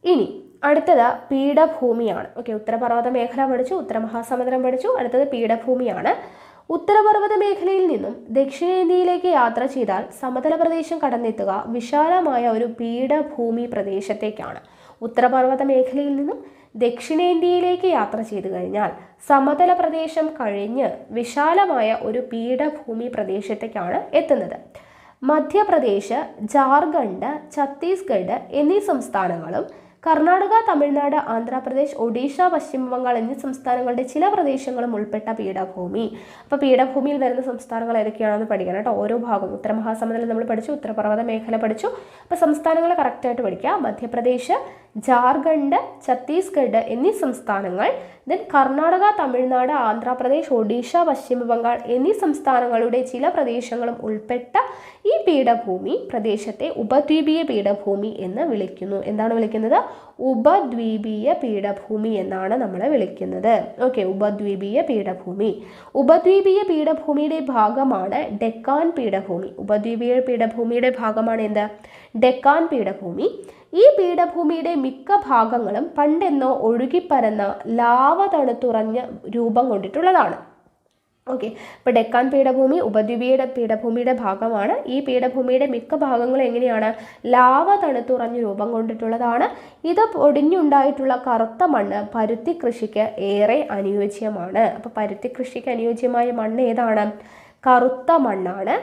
ഇനി അടുത്തത് പീഠഭൂമിയാണ്. ഓക്കെ, ഉത്തരപർവ്വത മേഖല പഠിച്ചു, ഉത്തരമഹാസമുദ്രം പഠിച്ചു. അടുത്തത് പീഠഭൂമിയാണ്. ഉത്തരപർവ്വത മേഖലയിൽ നിന്നും ദക്ഷിണേന്ത്യയിലേക്ക് യാത്ര ചെയ്താൽ സമതല പ്രദേശം കടന്നെത്തുക വിശാലമായ ഒരു പീഠഭൂമി പ്രദേശത്തേക്കാണ്. ഉത്തരപർവ്വത മേഖലയിൽ നിന്നും ദക്ഷിണേന്ത്യയിലേക്ക് യാത്ര ചെയ്തു കഴിഞ്ഞാൽ സമതല പ്രദേശം കഴിഞ്ഞ് വിശാലമായ ഒരു പീഠഭൂമി പ്രദേശത്തേക്കാണ് എത്തുന്നത്. മധ്യപ്രദേശ്, ജാർഖണ്ഡ്, ഛത്തീസ്ഗഡ് എന്നീ സംസ്ഥാനങ്ങളും കർണാടക, തമിഴ്നാട്, ആന്ധ്രാപ്രദേശ്, ഒഡീഷ, പശ്ചിമ ബംഗാൾ എന്നീ സംസ്ഥാനങ്ങളുടെ ചില പ്രദേശങ്ങളും ഉൾപ്പെട്ട പീഠഭൂമി. അപ്പോൾ പീഠഭൂമിയിൽ വരുന്ന സംസ്ഥാനങ്ങൾ ഏതൊക്കെയാണെന്ന് പഠിക്കണം കേട്ടോ. ഓരോ ഭാഗവും ഉത്തരമഹാസമുദ്രം നമ്മൾ പഠിച്ചു, ഉത്തരപർവ്വത മേഖല പഠിച്ചു. അപ്പോൾ സംസ്ഥാനങ്ങൾ കറക്റ്റായിട്ട് പഠിക്കുക. മധ്യപ്രദേശ്, ജാർഖണ്ഡ്, ഛത്തീസ്ഗഡ് എന്നീ സംസ്ഥാനങ്ങൾ, ദെൻ കർണാടക, തമിഴ്നാട്, ആന്ധ്രാപ്രദേശ്, ഒഡീഷ, പശ്ചിമ ബംഗാൾ എന്നീ സംസ്ഥാനങ്ങളുടെ ചില പ്രദേശങ്ങളും ഉൾപ്പെട്ട ഈ പീഠഭൂമി പ്രദേശത്തെ ഉപദ്വീപീയ പീഠഭൂമി എന്ന് വിളിക്കുന്നു. എന്താണ് വിളിക്കുന്നത്? ഉപദ്വീപീയ പീഠഭൂമി എന്നാണ് നമ്മൾ വിളിക്കുന്നത്. ഓക്കെ, ഉപദ്വീപീയ പീഠഭൂമി. ഉപദ്വീപീയ പീഠഭൂമിയുടെ ഭാഗമാണ് ഡെക്കാൻ പീഠഭൂമി. ഉപദ്വീപീയ പീഠഭൂമിയുടെ ഭാഗമാണ് എന്ത്? ഡെക്കാൻ പീഠഭൂമി. ഈ പീഠഭൂമിയുടെ മിക്ക ഭാഗങ്ങളും പണ്ടെന്നോ ഒഴുകിപ്പരന്ന ലാവ തണുത്തുറഞ്ഞ രൂപം കൊണ്ടിട്ടുള്ളതാണ്. ഓക്കെ, ഇപ്പോൾ ഡെക്കാൻ പീഠഭൂമി ഉപദ്വീപീയ പീഠഭൂമിയുടെ ഭാഗമാണ്. ഈ പീഠഭൂമിയുടെ മിക്ക ഭാഗങ്ങളും എങ്ങനെയാണ്? ലാവ തണുത്തുറഞ്ഞ് രൂപം കൊണ്ടിട്ടുള്ളതാണ്. ഇത് പൊടിഞ്ഞുണ്ടായിട്ടുള്ള കറുത്ത മണ്ണ് പരുത്തി കൃഷിക്ക് ഏറെ അനുയോജ്യമാണ്. അപ്പോൾ പരുത്തി കൃഷിക്ക് അനുയോജ്യമായ മണ്ണ് ഏതാണ്? കറുത്ത മണ്ണാണ്.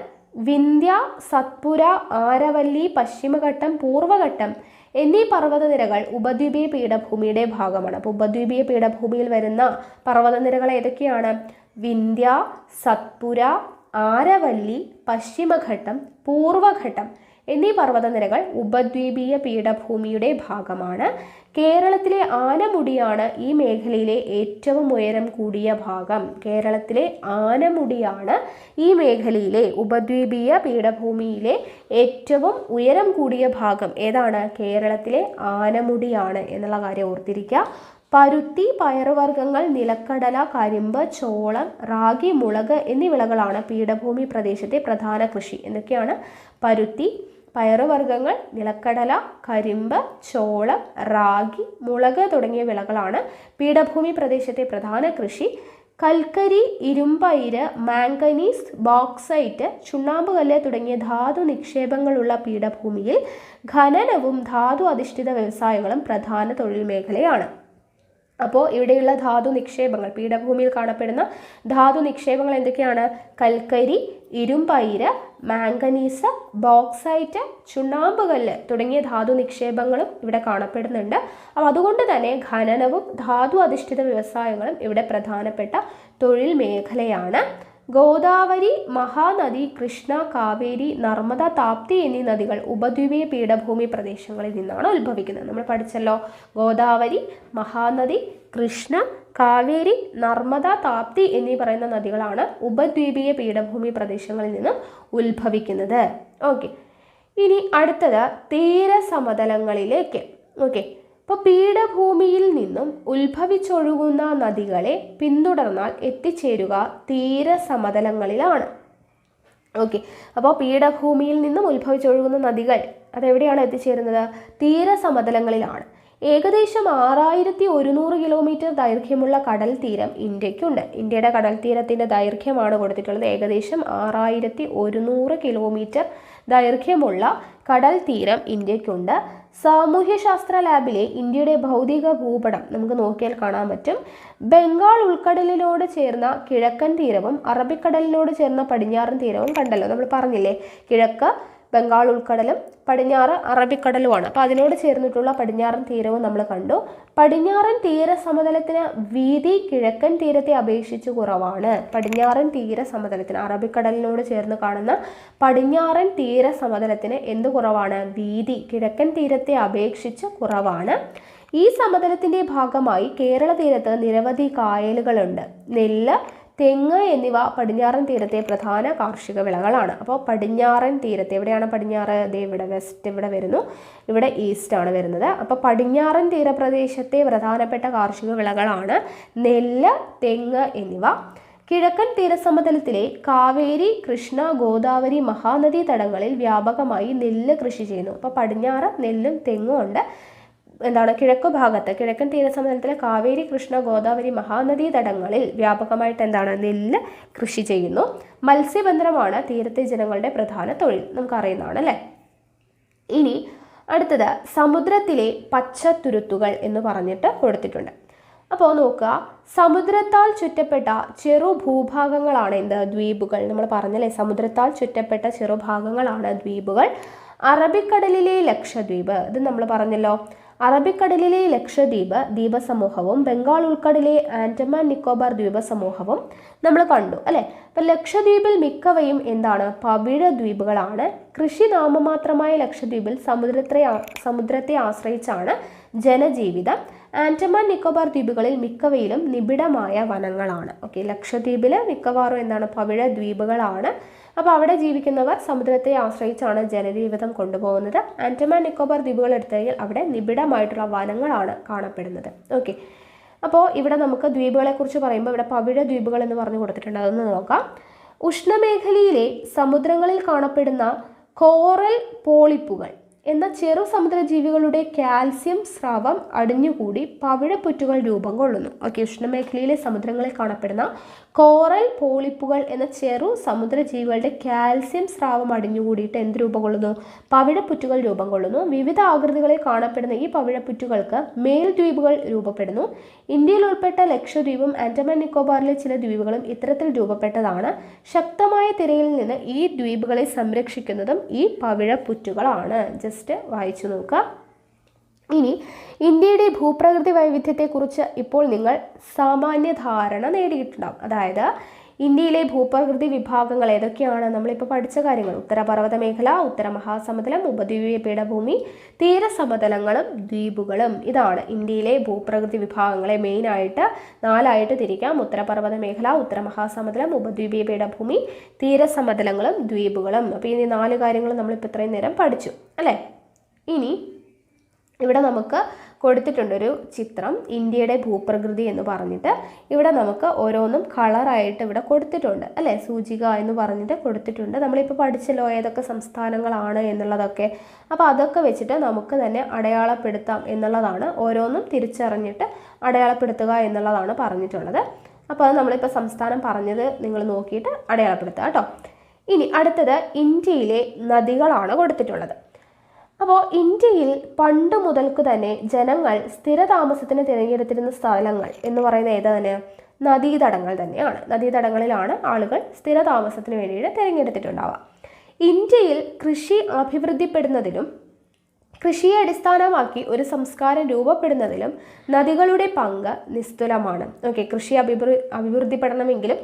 വിന്ധ്യ, സത്പുര, ആരവല്ലി, പശ്ചിമഘട്ടം, പൂർവ്വഘട്ടം എന്നീ പർവ്വതനിരകൾ ഉപദ്വീപീയ പീഠഭൂമിയുടെ ഭാഗമാണ്. അപ്പോൾ ഉപദ്വീപീയ പീഠഭൂമിയിൽ വരുന്ന പർവ്വതനിരകൾ ഏതൊക്കെയാണ്? വിന്ധ്യ, സത്പുര, ആരവല്ലി, പശ്ചിമഘട്ടം, പൂർവ്വഘട്ടം എന്നീ പർവ്വതനിരകൾ ഉപദ്വീപീയ പീഠഭൂമിയുടെ ഭാഗമാണ്. കേരളത്തിലെ ആനമുടിയാണ് ഈ മേഖലയിലെ ഏറ്റവും ഉയരം കൂടിയ ഭാഗം. കേരളത്തിലെ ആനമുടിയാണ് ഈ മേഖലയിലെ ഉപദ്വീപീയ പീഠഭൂമിയിലെ ഏറ്റവും ഉയരം കൂടിയ ഭാഗം. ഏതാണ്? കേരളത്തിലെ ആനമുടിയാണ് എന്നുള്ള കാര്യം ഓർത്തിരിക്കുക. പരുത്തി, പയറുവർഗ്ഗങ്ങൾ, നിലക്കടല, കരിമ്പ്, ചോളം, റാഗി, മുളക് എന്നീ വിളകളാണ് പീഠഭൂമി പ്രദേശത്തെ പ്രധാന കൃഷി. എന്തൊക്കെയാണ്? പരുത്തി, പയറുവർഗ്ഗങ്ങൾ, നിലക്കടല, കരിമ്പ്, ചോളം, റാഗി, മുളക് തുടങ്ങിയ വിളകളാണ് പീഠഭൂമി പ്രദേശത്തെ പ്രധാന കൃഷി. കൽക്കരി, ഇരുമ്പയിര്, മാംഗനീസ്, ബോക്സൈറ്റ്, ചുണ്ണാമ്പുകല്ല് തുടങ്ങിയ ധാതു നിക്ഷേപങ്ങളുള്ള പീഠഭൂമിയിൽ ഖനനവും ധാതു അധിഷ്ഠിത വ്യവസായങ്ങളും പ്രധാന തൊഴിൽ മേഖലയാണ്. അപ്പോൾ ഇവിടെയുള്ള ധാതു നിക്ഷേപങ്ങൾ, പീഠഭൂമിയിൽ കാണപ്പെടുന്ന ധാതു നിക്ഷേപങ്ങൾ എന്തൊക്കെയാണ്? കൽക്കരി, ഇരുമ്പയിര്, മാംഗനീസ്, ബോക്സൈറ്റ്, ചുണ്ണാമ്പുകല്ല് തുടങ്ങിയ ധാതു നിക്ഷേപങ്ങളും ഇവിടെ കാണപ്പെടുന്നുണ്ട്. അപ്പോൾ അതുകൊണ്ട് തന്നെ ഖനനവും ധാതു അധിഷ്ഠിത വ്യവസായങ്ങളും ഇവിടെ പ്രധാനപ്പെട്ട തൊഴിൽ മേഖലയാണ്. ഗോദാവരി, മഹാനദി, കൃഷ്ണ, കാവേരി, നർമ്മദ, താപ്തി എന്നീ നദികൾ ഉപദ്വീപീയ പീഠഭൂമി പ്രദേശങ്ങളിൽ നിന്നാണ് ഉത്ഭവിക്കുന്നത്. നമ്മൾ പഠിച്ചല്ലോ, ഗോദാവരി, മഹാനദി, കൃഷ്ണ, കാവേരി, നർമ്മദ, താപ്തി എന്നീ പറയുന്ന നദികളാണ് ഉപദ്വീപീയ പീഠഭൂമി പ്രദേശങ്ങളിൽ നിന്നും ഉത്ഭവിക്കുന്നത്. ഓക്കെ, ഇനി അടുത്തത് തീരസമതലങ്ങളിലേക്ക്. ഓക്കെ, അപ്പോൾ പീഠഭൂമിയിൽ നിന്നും ഉത്ഭവിച്ചൊഴുകുന്ന നദികളെ പിന്തുടർന്നാൽ എത്തിച്ചേരുക തീരസമതലങ്ങളിലാണ്. ഓക്കെ, അപ്പോൾ പീഠഭൂമിയിൽ നിന്നും ഉത്ഭവിച്ചൊഴുകുന്ന നദികൾ അതെവിടെയാണ് എത്തിച്ചേരുന്നത്? തീരസമതലങ്ങളിലാണ്. ഏകദേശം 6100 കിലോമീറ്റർ ദൈർഘ്യമുള്ള കടൽ തീരം ഇന്ത്യക്കുണ്ട്. ഇന്ത്യയുടെ കടൽ തീരത്തിൻ്റെ ദൈർഘ്യമാണ് കൊടുത്തിട്ടുള്ളത്. ഏകദേശം 6100 കിലോമീറ്റർ ദൈർഘ്യമുള്ള കടൽ തീരം ഇന്ത്യക്കുണ്ട്. സാമൂഹ്യശാസ്ത്ര ലാബിലെ ഇന്ത്യയുടെ ഭൗതിക ഭൂപടം നമുക്ക് നോക്കിയാൽ കാണാൻ പറ്റും. ബംഗാൾ ഉൾക്കടലിനോട് ചേർന്ന കിഴക്കൻ തീരവും അറബിക്കടലിനോട് ചേർന്ന പടിഞ്ഞാറൻ തീരവും കണ്ടല്ലോ. നമ്മൾ പറഞ്ഞില്ലേ, കിഴക്ക് ബംഗാൾ ഉൾക്കടലും പടിഞ്ഞാറ് അറബിക്കടലുമാണ്. അപ്പോൾ അതിനോട് ചേർന്നിട്ടുള്ള പടിഞ്ഞാറൻ തീരവും നമ്മൾ കണ്ടു. പടിഞ്ഞാറൻ തീരസമതലത്തിന് വീതി കിഴക്കൻ തീരത്തെ അപേക്ഷിച്ച് കുറവാണ്. പടിഞ്ഞാറൻ തീരസമതലത്തിന്, അറബിക്കടലിനോട് ചേർന്ന് കാണുന്ന പടിഞ്ഞാറൻ തീരസമതലത്തിന് എന്ത് കുറവാണ്? വീതി കിഴക്കൻ തീരത്തെ അപേക്ഷിച്ച് കുറവാണ്. ഈ സമതലത്തിൻ്റെ ഭാഗമായി കേരള തീരത്ത് നിരവധി കായലുകളുണ്ട്. നെല്ല്, തെങ്ങ് എന്നിവ പടിഞ്ഞാറൻ തീരത്തെ പ്രധാന കാർഷിക വിളകളാണ്. അപ്പോൾ പടിഞ്ഞാറൻ തീരത്തെ, എവിടെയാണ് പടിഞ്ഞാറ്? ഇവിടെ വെസ്റ്റ് ഇവിടെ വരുന്നു, ഇവിടെ ഈസ്റ്റ് ആണ് വരുന്നത്. അപ്പോൾ പടിഞ്ഞാറൻ തീരപ്രദേശത്തെ പ്രധാനപ്പെട്ട കാർഷിക വിളകളാണ് നെല്ല്, തെങ്ങ് എന്നിവ. കിഴക്കൻ തീരസമതലത്തിലെ കാവേരി, കൃഷ്ണ, ഗോദാവരി, മഹാനദി തടങ്ങളിൽ വ്യാപകമായി നെല്ല് കൃഷി ചെയ്യുന്നു. അപ്പോൾ പടിഞ്ഞാറ് നെല്ലും തെങ്ങും ഉണ്ട്. കിഴക്കു ഭാഗത്ത് കിഴക്കൻ തീരസമതലത്തിലെ കാവേരി, കൃഷ്ണ, ഗോദാവരി മഹാനദീ തടങ്ങളിൽ വ്യാപകമായിട്ട് നെല്ല് കൃഷി ചെയ്യുന്നു. മത്സ്യബന്ധനമാണ് തീരത്തെ ജനങ്ങളുടെ പ്രധാന തൊഴിൽ, നമുക്കറിയുന്നതാണ് അല്ലേ. ഇനി അടുത്തത് സമുദ്രത്തിലെ പച്ചത്തുരുത്തുകൾ എന്ന് പറഞ്ഞിട്ട് കൊടുത്തിട്ടുണ്ട്. അപ്പോൾ നോക്കുക, സമുദ്രത്താൽ ചുറ്റപ്പെട്ട ചെറു ഭൂഭാഗങ്ങളാണ് ദ്വീപുകൾ. നമ്മൾ പറഞ്ഞല്ലേ, സമുദ്രത്താൽ ചുറ്റപ്പെട്ട ചെറുഭാഗങ്ങളാണ് ദ്വീപുകൾ. അറബിക്കടലിലെ ലക്ഷദ്വീപ്, ഇത് നമ്മൾ പറഞ്ഞല്ലോ, അറബിക്കടലിലെ ലക്ഷദ്വീപ് ദ്വീപസമൂഹവും ബംഗാൾ ഉൾക്കടലിലെ ആൻഡമാൻ നിക്കോബാർ ദ്വീപസമൂഹവും നമ്മൾ കണ്ടു അല്ലേ. അപ്പം ലക്ഷദ്വീപിൽ മിക്കവയും പവിഴ ദ്വീപുകളാണ്. കൃഷി നാമമാത്രമായ ലക്ഷദ്വീപിൽ സമുദ്രത്തെ ആശ്രയിച്ചാണ് ജനജീവിതം. ആൻഡമാൻ നിക്കോബാർ ദ്വീപുകളിൽ മിക്കവയിലും നിബിഡമായ വനങ്ങളാണ്. ലക്ഷദ്വീപിൽ മിക്കവാറും പവിഴ ദ്വീപുകളാണ്. അപ്പോൾ അവിടെ ജീവിക്കുന്നവർ സമുദ്രത്തെ ആശ്രയിച്ചാണ് ജനജീവിതം കൊണ്ടുപോകുന്നത്. ആൻഡമാൻ നിക്കോബാർ ദ്വീപുകൾ എടുത്തു കഴിഞ്ഞാൽ അവിടെ നിബിഡമായിട്ടുള്ള വനങ്ങളാണ് കാണപ്പെടുന്നത്. അപ്പോൾ ഇവിടെ നമുക്ക് ദ്വീപുകളെക്കുറിച്ച് പറയുമ്പോൾ ഇവിടെ പവിഴ ദ്വീപുകൾ എന്ന് പറഞ്ഞു കൊടുത്തിട്ടുണ്ട്, അതൊന്ന് നോക്കാം. ഉഷ്ണമേഖലയിലെ സമുദ്രങ്ങളിൽ കാണപ്പെടുന്ന കോറൽ പോളിപ്പുകൾ എന്ന ചെറു സമുദ്രജീവികളുടെ കാൽസ്യം സ്രാവം അടിഞ്ഞുകൂടി പവിഴപ്പുറ്റുകൾ രൂപം കൊള്ളുന്നു. ഉഷ്ണമേഖലയിലെ സമുദ്രങ്ങളിൽ കാണപ്പെടുന്ന കോറൽ പോളിപ്പുകൾ എന്ന ചെറു സമുദ്രജീവികളുടെ കാൽസ്യം സ്രാവം അടിഞ്ഞുകൂടിയിട്ട് എന്ത് രൂപം കൊള്ളുന്നു? പവിഴപ്പുറ്റുകൾ രൂപം കൊള്ളുന്നു. വിവിധ ആകൃതികളിൽ കാണപ്പെടുന്ന ഈ പവിഴപ്പുറ്റുകൾക്ക് മേൽദ്വീപുകൾ രൂപപ്പെടുന്നു. ഇന്ത്യയിൽ ഉൾപ്പെട്ട ലക്ഷദ്വീപും ആൻഡമാൻ നിക്കോബാറിലെ ചില ദ്വീപുകളും ഇത്തരത്തിൽ രൂപപ്പെട്ടതാണ്. ശക്തമായ തിരയിൽ നിന്ന് ഈ ദ്വീപുകളെ സംരക്ഷിക്കുന്നതും ഈ പവിഴപ്പുറ്റുകളാണ്. ജസ്റ്റ് വായിച്ചു നോക്കുക. ഇനി ഇന്ത്യയുടെ ഭൂപ്രകൃതി വൈവിധ്യത്തെക്കുറിച്ച് ഇപ്പോൾ നിങ്ങൾ സാമാന്യ ധാരണ നേടിയിട്ടുണ്ടാകും. അതായത് ഇന്ത്യയിലെ ഭൂപ്രകൃതി വിഭാഗങ്ങൾ ഏതൊക്കെയാണ്? നമ്മളിപ്പോൾ പഠിച്ച കാര്യങ്ങൾ: ഉത്തരപർവ്വത മേഖല, ഉത്തര മഹാസമുദ്രം, ഉപദ്വീപീയ പീഠഭൂമി, തീരസമതലങ്ങളും ദ്വീപുകളും. ഇതാണ് ഇന്ത്യയിലെ ഭൂപ്രകൃതി വിഭാഗങ്ങളെ മെയിനായിട്ട് 4ആയിട്ട് തിരിക്കാം. ഉത്തരപർവ്വത മേഖല, ഉത്തര മഹാസമുദ്രം, ഉപദ്വീപീയ പീഠഭൂമി, തീരസമതലങ്ങളും ദ്വീപുകളും. അപ്പോൾ ഈ 4 കാര്യങ്ങൾ നമ്മളിപ്പോൾ ഇത്രയും നേരം പഠിച്ചു അല്ലേ. ഇനി ഇവിടെ നമുക്ക് കൊടുത്തിട്ടുണ്ടൊരു ചിത്രം, ഇന്ത്യയുടെ ഭൂപ്രകൃതി എന്ന് പറഞ്ഞിട്ട്. ഇവിടെ നമുക്ക് ഓരോന്നും കളറായിട്ട് ഇവിടെ കൊടുത്തിട്ടുണ്ട് അല്ലേ, സൂചിക എന്ന് പറഞ്ഞിട്ട് കൊടുത്തിട്ടുണ്ട്. നമ്മളിപ്പോൾ പഠിച്ചല്ലോ ഏതൊക്കെ സംസ്ഥാനങ്ങളാണ് എന്നുള്ളതൊക്കെ. അപ്പോൾ അതൊക്കെ വെച്ചിട്ട് നമുക്ക് തന്നെ അടയാളപ്പെടുത്താം എന്നുള്ളതാണ്. ഓരോന്നും തിരിച്ചറിഞ്ഞിട്ട് അടയാളപ്പെടുത്തുക എന്നുള്ളതാണ് പറഞ്ഞിട്ടുള്ളത്. അപ്പോൾ അത് നമ്മളിപ്പോൾ സംസ്ഥാനം പറഞ്ഞത് നിങ്ങൾ നോക്കിയിട്ട് അടയാളപ്പെടുത്തുക കേട്ടോ. ഇനി അടുത്തത് ഇന്ത്യയിലെ നദികളാണ് കൊടുത്തിട്ടുള്ളത്. അപ്പോൾ ഇന്ത്യയിൽ പണ്ട് മുതൽക്ക് തന്നെ ജനങ്ങൾ സ്ഥിരതാമസത്തിന് തിരഞ്ഞെടുത്തിരുന്ന സ്ഥലങ്ങൾ എന്ന് പറയുന്നത് ഏതാണ്? നദീതടങ്ങൾ തന്നെയാണ്. നദീതടങ്ങളിലാണ് ആളുകൾ സ്ഥിരതാമസത്തിന് വേണ്ടിയിട്ട് തിരഞ്ഞെടുത്തിട്ടുണ്ടാവുക. ഇന്ത്യയിൽ കൃഷി അഭിവൃദ്ധിപ്പെടുന്നതിലും കൃഷിയെ അടിസ്ഥാനമാക്കി ഒരു സംസ്കാരം രൂപപ്പെടുന്നതിലും നദികളുടെ പങ്ക് നിസ്തുലമാണ്. കൃഷി അഭിവൃദ്ധിപ്പെടണമെങ്കിലും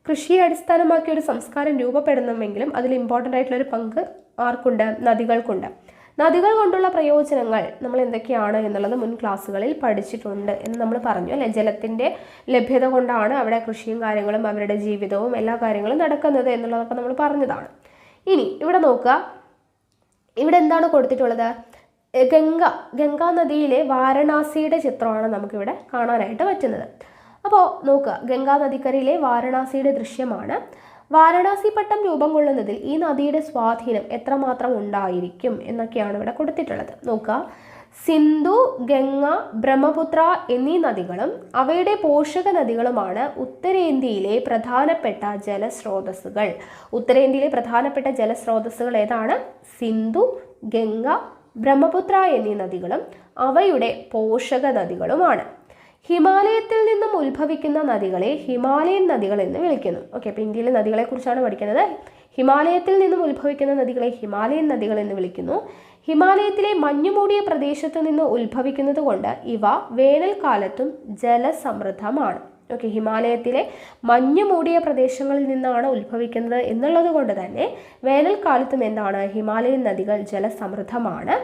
കൃഷിയെ അടിസ്ഥാനമാക്കി ഒരു സംസ്കാരം രൂപപ്പെടണമെങ്കിലും അതിൽ ഇമ്പോർട്ടൻ്റ് ആയിട്ടുള്ളൊരു പങ്ക് ആർക്കുണ്ട്? നദികൾക്കുണ്ട്. നദികൾ കൊണ്ടുള്ള പ്രയോജനങ്ങൾ നമ്മൾ എന്തൊക്കെയാണ് എന്നുള്ളത് മുൻ ക്ലാസ്സുകളിൽ പഠിച്ചിട്ടുണ്ട് എന്ന് നമ്മൾ പറഞ്ഞു അല്ലേ. ജലത്തിൻ്റെ ലഭ്യത കൊണ്ടാണ് അവിടെ കൃഷിയും കാര്യങ്ങളും അവരുടെ ജീവിതവും എല്ലാ കാര്യങ്ങളും നടക്കുന്നത് എന്നുള്ളതൊക്കെ നമ്മൾ പറഞ്ഞതാണ്. ഇനി ഇവിടെ നോക്കുക, ഇവിടെ എന്താണ് കൊടുത്തിട്ടുള്ളത്? ഗംഗാ നദിയിലെ വാരണാസിയുടെ ചിത്രമാണ് നമുക്കിവിടെ കാണാനായിട്ട് പറ്റുന്നത്. അപ്പോൾ നോക്കുക, ഗംഗാ നദിക്കരയിലെ വാരണാസിയുടെ ദൃശ്യമാണ്. വാരണാസി പട്ടം രൂപം കൊള്ളുന്നതിൽ ഈ നദിയുടെ സ്വാധീനം എത്രമാത്രം ഉണ്ടായിരിക്കും എന്നൊക്കെയാണ് ഇവിടെ കൊടുത്തിട്ടുള്ളത്. നോക്കുക, സിന്ധു, ഗംഗ, ബ്രഹ്മപുത്ര എന്നീ നദികളും അവയുടെ പോഷക നദികളുമാണ് ഉത്തരേന്ത്യയിലെ പ്രധാനപ്പെട്ട ജലസ്രോതസ്സുകൾ. ഉത്തരേന്ത്യയിലെ പ്രധാനപ്പെട്ട ജലസ്രോതസ്സുകൾ ഏതാണ്? സിന്ധു, ഗംഗ, ബ്രഹ്മപുത്ര എന്നീ നദികളും അവയുടെ പോഷക നദികളുമാണ്. ഹിമാലയത്തിൽ നിന്നും ഉത്ഭവിക്കുന്ന നദികളെ ഹിമാലയൻ നദികൾ എന്ന് വിളിക്കുന്നു. അപ്പോൾ ഇന്ത്യയിലെ നദികളെക്കുറിച്ചാണ് പഠിക്കുന്നത്. ഹിമാലയത്തിൽ നിന്നും ഉത്ഭവിക്കുന്ന നദികളെ ഹിമാലയൻ നദികൾ എന്ന് വിളിക്കുന്നു. ഹിമാലയത്തിലെ മഞ്ഞുമൂടിയ പ്രദേശത്ത് നിന്ന് ഉത്ഭവിക്കുന്നത് കൊണ്ട് ഇവ വേനൽക്കാലത്തും ജലസമൃദ്ധമാണ്. ഹിമാലയത്തിലെ മഞ്ഞുമൂടിയ പ്രദേശങ്ങളിൽ നിന്നാണ് ഉത്ഭവിക്കുന്നത് എന്നുള്ളത് കൊണ്ട് തന്നെ വേനൽക്കാലത്തും എന്താണ്? ഹിമാലയൻ നദികൾ ജലസമൃദ്ധമാണ്.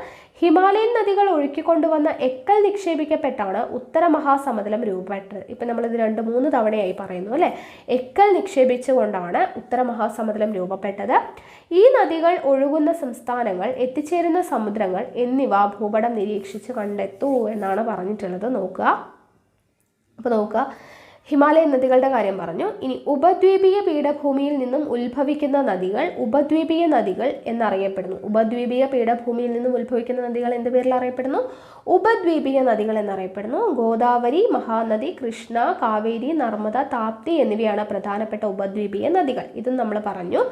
ഹിമാലയൻ നദികൾ ഒഴുക്കിക്കൊണ്ടുവന്ന എക്കൽ നിക്ഷേപിക്കപ്പെട്ടാണ് ഉത്തര മഹാസമുദ്രം രൂപപ്പെട്ടത്. ഇപ്പം നമ്മളിത് 2-3 തവണയായി പറയുന്നു അല്ലേ. എക്കൽ നിക്ഷേപിച്ചുകൊണ്ടാണ് ഉത്തര മഹാസമുദ്രം രൂപപ്പെട്ടത്. ഈ നദികൾ ഒഴുകുന്ന സംസ്ഥാനങ്ങൾ, എത്തിച്ചേരുന്ന സമുദ്രങ്ങൾ എന്നിവ ഭൂപടം നിരീക്ഷിച്ച് കണ്ടെത്തൂ എന്നാണ് പറഞ്ഞിട്ടുള്ളത്. നോക്കുക, അപ്പോൾ നോക്കുക, ഹിമാലയൻ നദികളുടെ കാര്യം പറഞ്ഞു. ഇനി ഉപദ്വീപീയ പീഠഭൂമിയിൽ നിന്നും ഉത്ഭവിക്കുന്ന നദികൾ ഉപദ്വീപീയ നദികൾ എന്നറിയപ്പെടുന്നു. ഉപദ്വീപീയ പീഠഭൂമിയിൽ നിന്നും ഉത്ഭവിക്കുന്ന നദികൾ എന്ത് പേരിൽ അറിയപ്പെടുന്നു? ഉപദ്വീപീയ നദികൾ എന്നറിയപ്പെടുന്നു. ഗോദാവരി, മഹാനദി, കൃഷ്ണ, കാവേരി, നർമ്മദ, താപ്തി എന്നിവയാണ് പ്രധാനപ്പെട്ട ഉപദ്വീപീയ നദികൾ. ഇതും നമ്മൾ പറഞ്ഞു.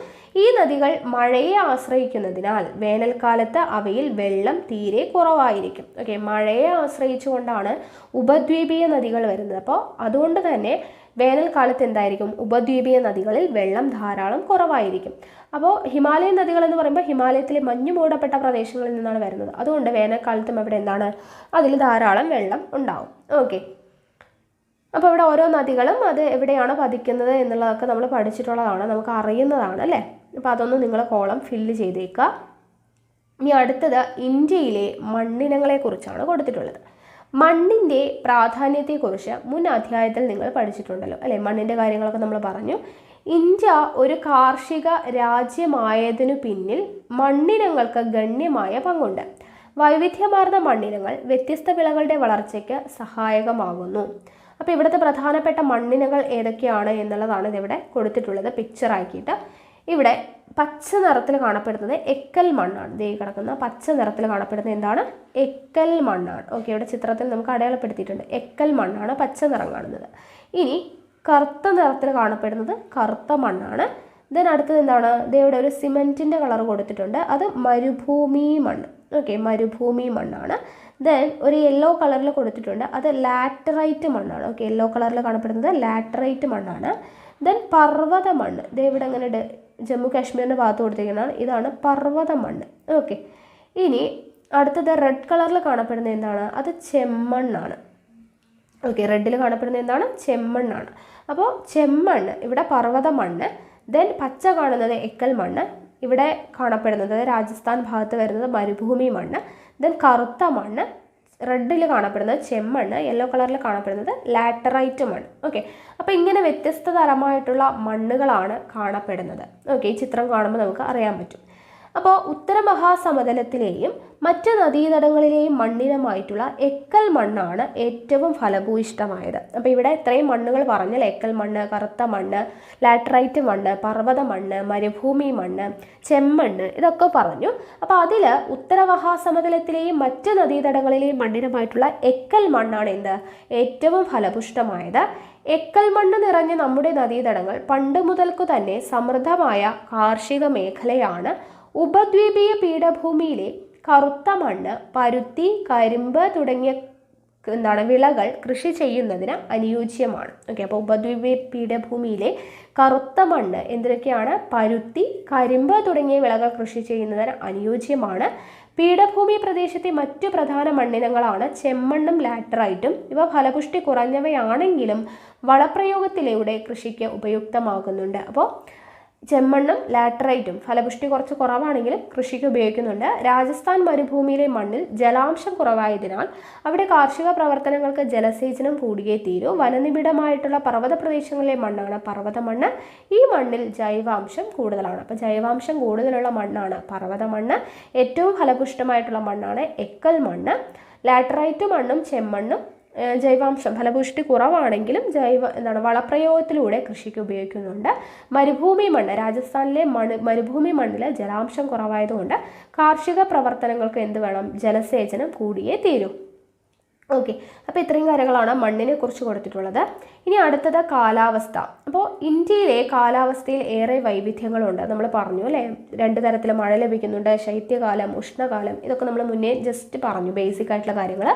ഈ നദികൾ മഴയെ ആശ്രയിക്കുന്നതിനാൽ വേനൽക്കാലത്ത് അവയിൽ വെള്ളം തീരെ കുറവായിരിക്കും. ഓക്കെ, മഴയെ ആശ്രയിച്ചുകൊണ്ടാണ് ഉപദ്വീപീയ നദികൾ വരുന്നത്. അപ്പോൾ അതുകൊണ്ട് തന്നെ വേനൽക്കാലത്ത് എന്തായിരിക്കും? ഉപദ്വീപീയ നദികളിൽ വെള്ളം ധാരാളം കുറവായിരിക്കും. അപ്പോൾ ഹിമാലയൻ നദികൾ എന്ന് പറയുമ്പോൾ ഹിമാലയത്തിലെ മഞ്ഞു മൂടപ്പെട്ട പ്രദേശങ്ങളിൽ നിന്നാണ് വരുന്നത്. അതുകൊണ്ട് വേനൽക്കാലത്തും അവിടെ എന്താണ്? അതിൽ ധാരാളം വെള്ളം ഉണ്ടാവും. ഓക്കെ, അപ്പോൾ ഇവിടെ ഓരോ നദികളും അത് എവിടെയാണ് പതിക്കുന്നത് എന്നുള്ളതൊക്കെ നമ്മൾ പഠിച്ചിട്ടുള്ളതാണ്, നമുക്ക് അറിയുന്നതാണ് അല്ലേ. അപ്പോൾ അതൊന്ന് നിങ്ങൾ കോളം ഫില്ല് ചെയ്തേക്കുക. ഇനി അടുത്തത് ഇന്ത്യയിലെ മണ്ണിനങ്ങളെക്കുറിച്ചാണ് കൊടുത്തിട്ടുള്ളത്. മണ്ണിൻ്റെ പ്രാധാന്യത്തെക്കുറിച്ച് മുൻ അധ്യായത്തിൽ നിങ്ങൾ പഠിച്ചിട്ടുണ്ടല്ലോ അല്ലേ. മണ്ണിൻ്റെ കാര്യങ്ങളൊക്കെ നമ്മൾ പറഞ്ഞു. ഇന്ത്യ ഒരു കാർഷിക രാജ്യമായതിനു പിന്നിൽ മണ്ണിനങ്ങൾക്ക് ഗണ്യമായ പങ്കുണ്ട്. വൈവിധ്യമാർന്ന മണ്ണിനങ്ങൾ വ്യത്യസ്ത വിളകളുടെ വളർച്ചയ്ക്ക് സഹായകമാകുന്നു. അപ്പോൾ ഇവിടുത്തെ പ്രധാനപ്പെട്ട മണ്ണിനങ്ങൾ ഏതൊക്കെയാണ് എന്നുള്ളതാണ് ഇതിവിടെ കൊടുത്തിട്ടുള്ളത് പിക്ചർ ആക്കിയിട്ട്. ഇവിടെ പച്ച നിറത്തിൽ കാണപ്പെടുന്നത് എക്കൽ മണ്ണാണ്. ദേ കിടക്കുന്ന പച്ച നിറത്തിൽ കാണപ്പെടുന്നത് എന്താണ്? എക്കൽ മണ്ണാണ്. ഓക്കെ, ഇവിടെ ചിത്രത്തിൽ നമുക്ക് അടയാളപ്പെടുത്തിയിട്ടുണ്ട്. എക്കൽ മണ്ണാണ് പച്ച നിറം കാണുന്നത്. ഇനി കറുത്ത നിറത്തിൽ കാണപ്പെടുന്നത് കറുത്ത മണ്ണാണ്. ദെൻ അടുത്തത് എന്താണ്? ദേ ഇവിടെ ഒരു സിമെൻറ്റിൻ്റെ കളർ കൊടുത്തിട്ടുണ്ട്, അത് മരുഭൂമി മണ്ണ്. ഓക്കെ, മരുഭൂമി മണ്ണാണ്. ദെൻ ഒരു യെല്ലോ കളറിൽ കൊടുത്തിട്ടുണ്ട്, അത് ലാറ്ററൈറ്റ് മണ്ണാണ്. ഓക്കെ, യെല്ലോ കളറിൽ കാണപ്പെടുന്നത് ലാറ്ററൈറ്റ് മണ്ണാണ്. ദെൻ പർവ്വത മണ്ണ്, ദേ ഇവിടെ അങ്ങനെ ജമ്മു കാശ്മീരിൻ്റെ ഭാഗത്ത് കൊടുത്തിരിക്കുന്നതാണ്, ഇതാണ് പർവ്വത മണ്ണ്. ഓക്കെ, ഇനി അടുത്തത് റെഡ് കളറിൽ കാണപ്പെടുന്നത് എന്താണ്? അത് ചെമ്മണ്ണാണ്. ഓക്കെ, റെഡിൽ കാണപ്പെടുന്നത് എന്താണ്? ചെമ്മണ്ണാണ്. അപ്പോൾ ചെമ്മണ്ണ്, ഇവിടെ പർവ്വത മണ്ണ്. ദെൻ പച്ച കാണുന്നത് എക്കൽ മണ്ണ്, ഇവിടെ കാണപ്പെടുന്നത് രാജസ്ഥാൻ ഭാഗത്ത് വരുന്നത് മരുഭൂമി മണ്ണ്. ദെൻ കറുത്ത മണ്ണ്, റെഡിൽ കാണപ്പെടുന്നത് ചെമ്മണ്ണ്, യെല്ലോ കളറിൽ കാണപ്പെടുന്നത് ലാറ്ററൈറ്റ് മണ്ണ്. ഓക്കെ, അപ്പോൾ ഇങ്ങനെ വ്യത്യസ്ത തരമായിട്ടുള്ള മണ്ണുകളാണ് കാണപ്പെടുന്നത്. ഓക്കെ, ഈ ചിത്രം കാണുമ്പോൾ നമുക്ക് അറിയാൻ പറ്റും. അപ്പോൾ ഉത്തരമഹാസമതലത്തിലെയും മറ്റ് നദീതടങ്ങളിലെയും മണ്ണിനമായിട്ടുള്ള എക്കൽ മണ്ണാണ് ഏറ്റവും ഫലഭൂയിഷ്ടമായത്. അപ്പോൾ ഇവിടെ ഇത്രയും മണ്ണുകൾ പറഞ്ഞാൽ എക്കൽ മണ്ണ്, കറുത്ത മണ്ണ്, ലാറ്ററൈറ്റ് മണ്ണ്, പർവ്വത മണ്ണ്, മരുഭൂമി മണ്ണ്, ചെമ്മണ്ണ്, ഇതൊക്കെ പറഞ്ഞു. അപ്പോൾ അതിൽ ഉത്തരമഹാസമതലത്തിലെയും മറ്റ് നദീതടങ്ങളിലെയും മണ്ണിനമായിട്ടുള്ള എക്കൽ മണ്ണാണ് എന്ത്? ഏറ്റവും ഫലപുഷ്ടമായത്. എക്കൽ മണ്ണ് നിറഞ്ഞ നമ്മുടെ നദീതടങ്ങൾ പണ്ട് മുതൽക്കു തന്നെ സമൃദ്ധമായ കാർഷിക മേഖലയാണ്. ഉപദ്വീപീയ പീഠഭൂമിയിലെ കറുത്ത മണ്ണ് പരുത്തി, കരിമ്പ് തുടങ്ങിയ വിളകൾ കൃഷി ചെയ്യുന്നതിന് അനുയോജ്യമാണ്. ഓക്കെ, അപ്പോൾ ഉപദ്വീപീയ പീഠഭൂമിയിലെ കറുത്ത മണ്ണ് എന്തൊക്കെയാണ്? പരുത്തി, കരിമ്പ് തുടങ്ങിയ വിളകൾ കൃഷി ചെയ്യുന്നതിന് അനുയോജ്യമാണ്. പീഠഭൂമി പ്രദേശത്തെ മറ്റു പ്രധാന മണ്ണിനങ്ങളാണ് ചെമ്മണ്ണും ലാറ്ററൈറ്റും. ഇവ ഫലപുഷ്ടി കുറഞ്ഞവയാണെങ്കിലും വളപ്രയോഗത്തിലൂടെ കൃഷിക്ക് ഉപയുക്തമാകുന്നുണ്ട്. അപ്പോൾ ചെമ്മണ്ണും ലാറ്ററൈറ്റും ഫലപുഷ്ടി കുറച്ച് കുറവാണെങ്കിലും കൃഷിക്ക് ഉപയോഗിക്കുന്നുണ്ട്. രാജസ്ഥാൻ മരുഭൂമിയിലെ മണ്ണിൽ ജലാംശം കുറവായതിനാൽ അവിടെ കാർഷിക പ്രവർത്തനങ്ങൾക്ക് ജലസേചനം കൂടിയേ തീരൂ. വനനിബിഡമായിട്ടുള്ള പർവ്വത പ്രദേശങ്ങളിലെ മണ്ണാണ് പർവ്വത മണ്ണ്. ഈ മണ്ണിൽ ജൈവാംശം കൂടുതലാണ്. അപ്പോൾ ജൈവാംശം കൂടുതലുള്ള മണ്ണാണ് പർവ്വത മണ്ണ്. ഏറ്റവും ഫലപുഷ്ടമായിട്ടുള്ള മണ്ണാണ് എക്കൽ മണ്ണ്. ലാറ്ററൈറ്റ് മണ്ണും ചെമ്മണ്ണും ജൈവാംശം ഫലപുഷ്ടി കുറവാണെങ്കിലും വളപ്രയോഗത്തിലൂടെ കൃഷിക്ക് ഉപയോഗിക്കുന്നുണ്ട്. മരുഭൂമി മണ്ണ്, രാജസ്ഥാനിലെ മരുഭൂമി മണ്ണിൽ ജലാംശം കുറവായതുകൊണ്ട് കാർഷിക പ്രവർത്തനങ്ങൾക്ക് എന്ത് വേണം? ജലസേചനം കൂടിയേ തീരൂ. ഓക്കെ, അപ്പോൾ ഇത്രയും കാര്യങ്ങളാണ് മണ്ണിനെ കുറിച്ച് കൊടുത്തിട്ടുള്ളത്. ഇനി അടുത്തത് കാലാവസ്ഥ. അപ്പോൾ ഇന്ത്യയിലെ കാലാവസ്ഥയിൽ ഏറെ വൈവിധ്യങ്ങളുണ്ട്. നമ്മൾ പറഞ്ഞു അല്ലേ, 2 തരത്തിൽ മഴ ലഭിക്കുന്നുണ്ട്, ശൈത്യകാലം, ഉഷ്ണകാലം. ഇതൊക്കെ നമ്മൾ മുന്നേ ജസ്റ്റ് പറഞ്ഞു, ബേസിക് ആയിട്ടുള്ള കാര്യങ്ങൾ.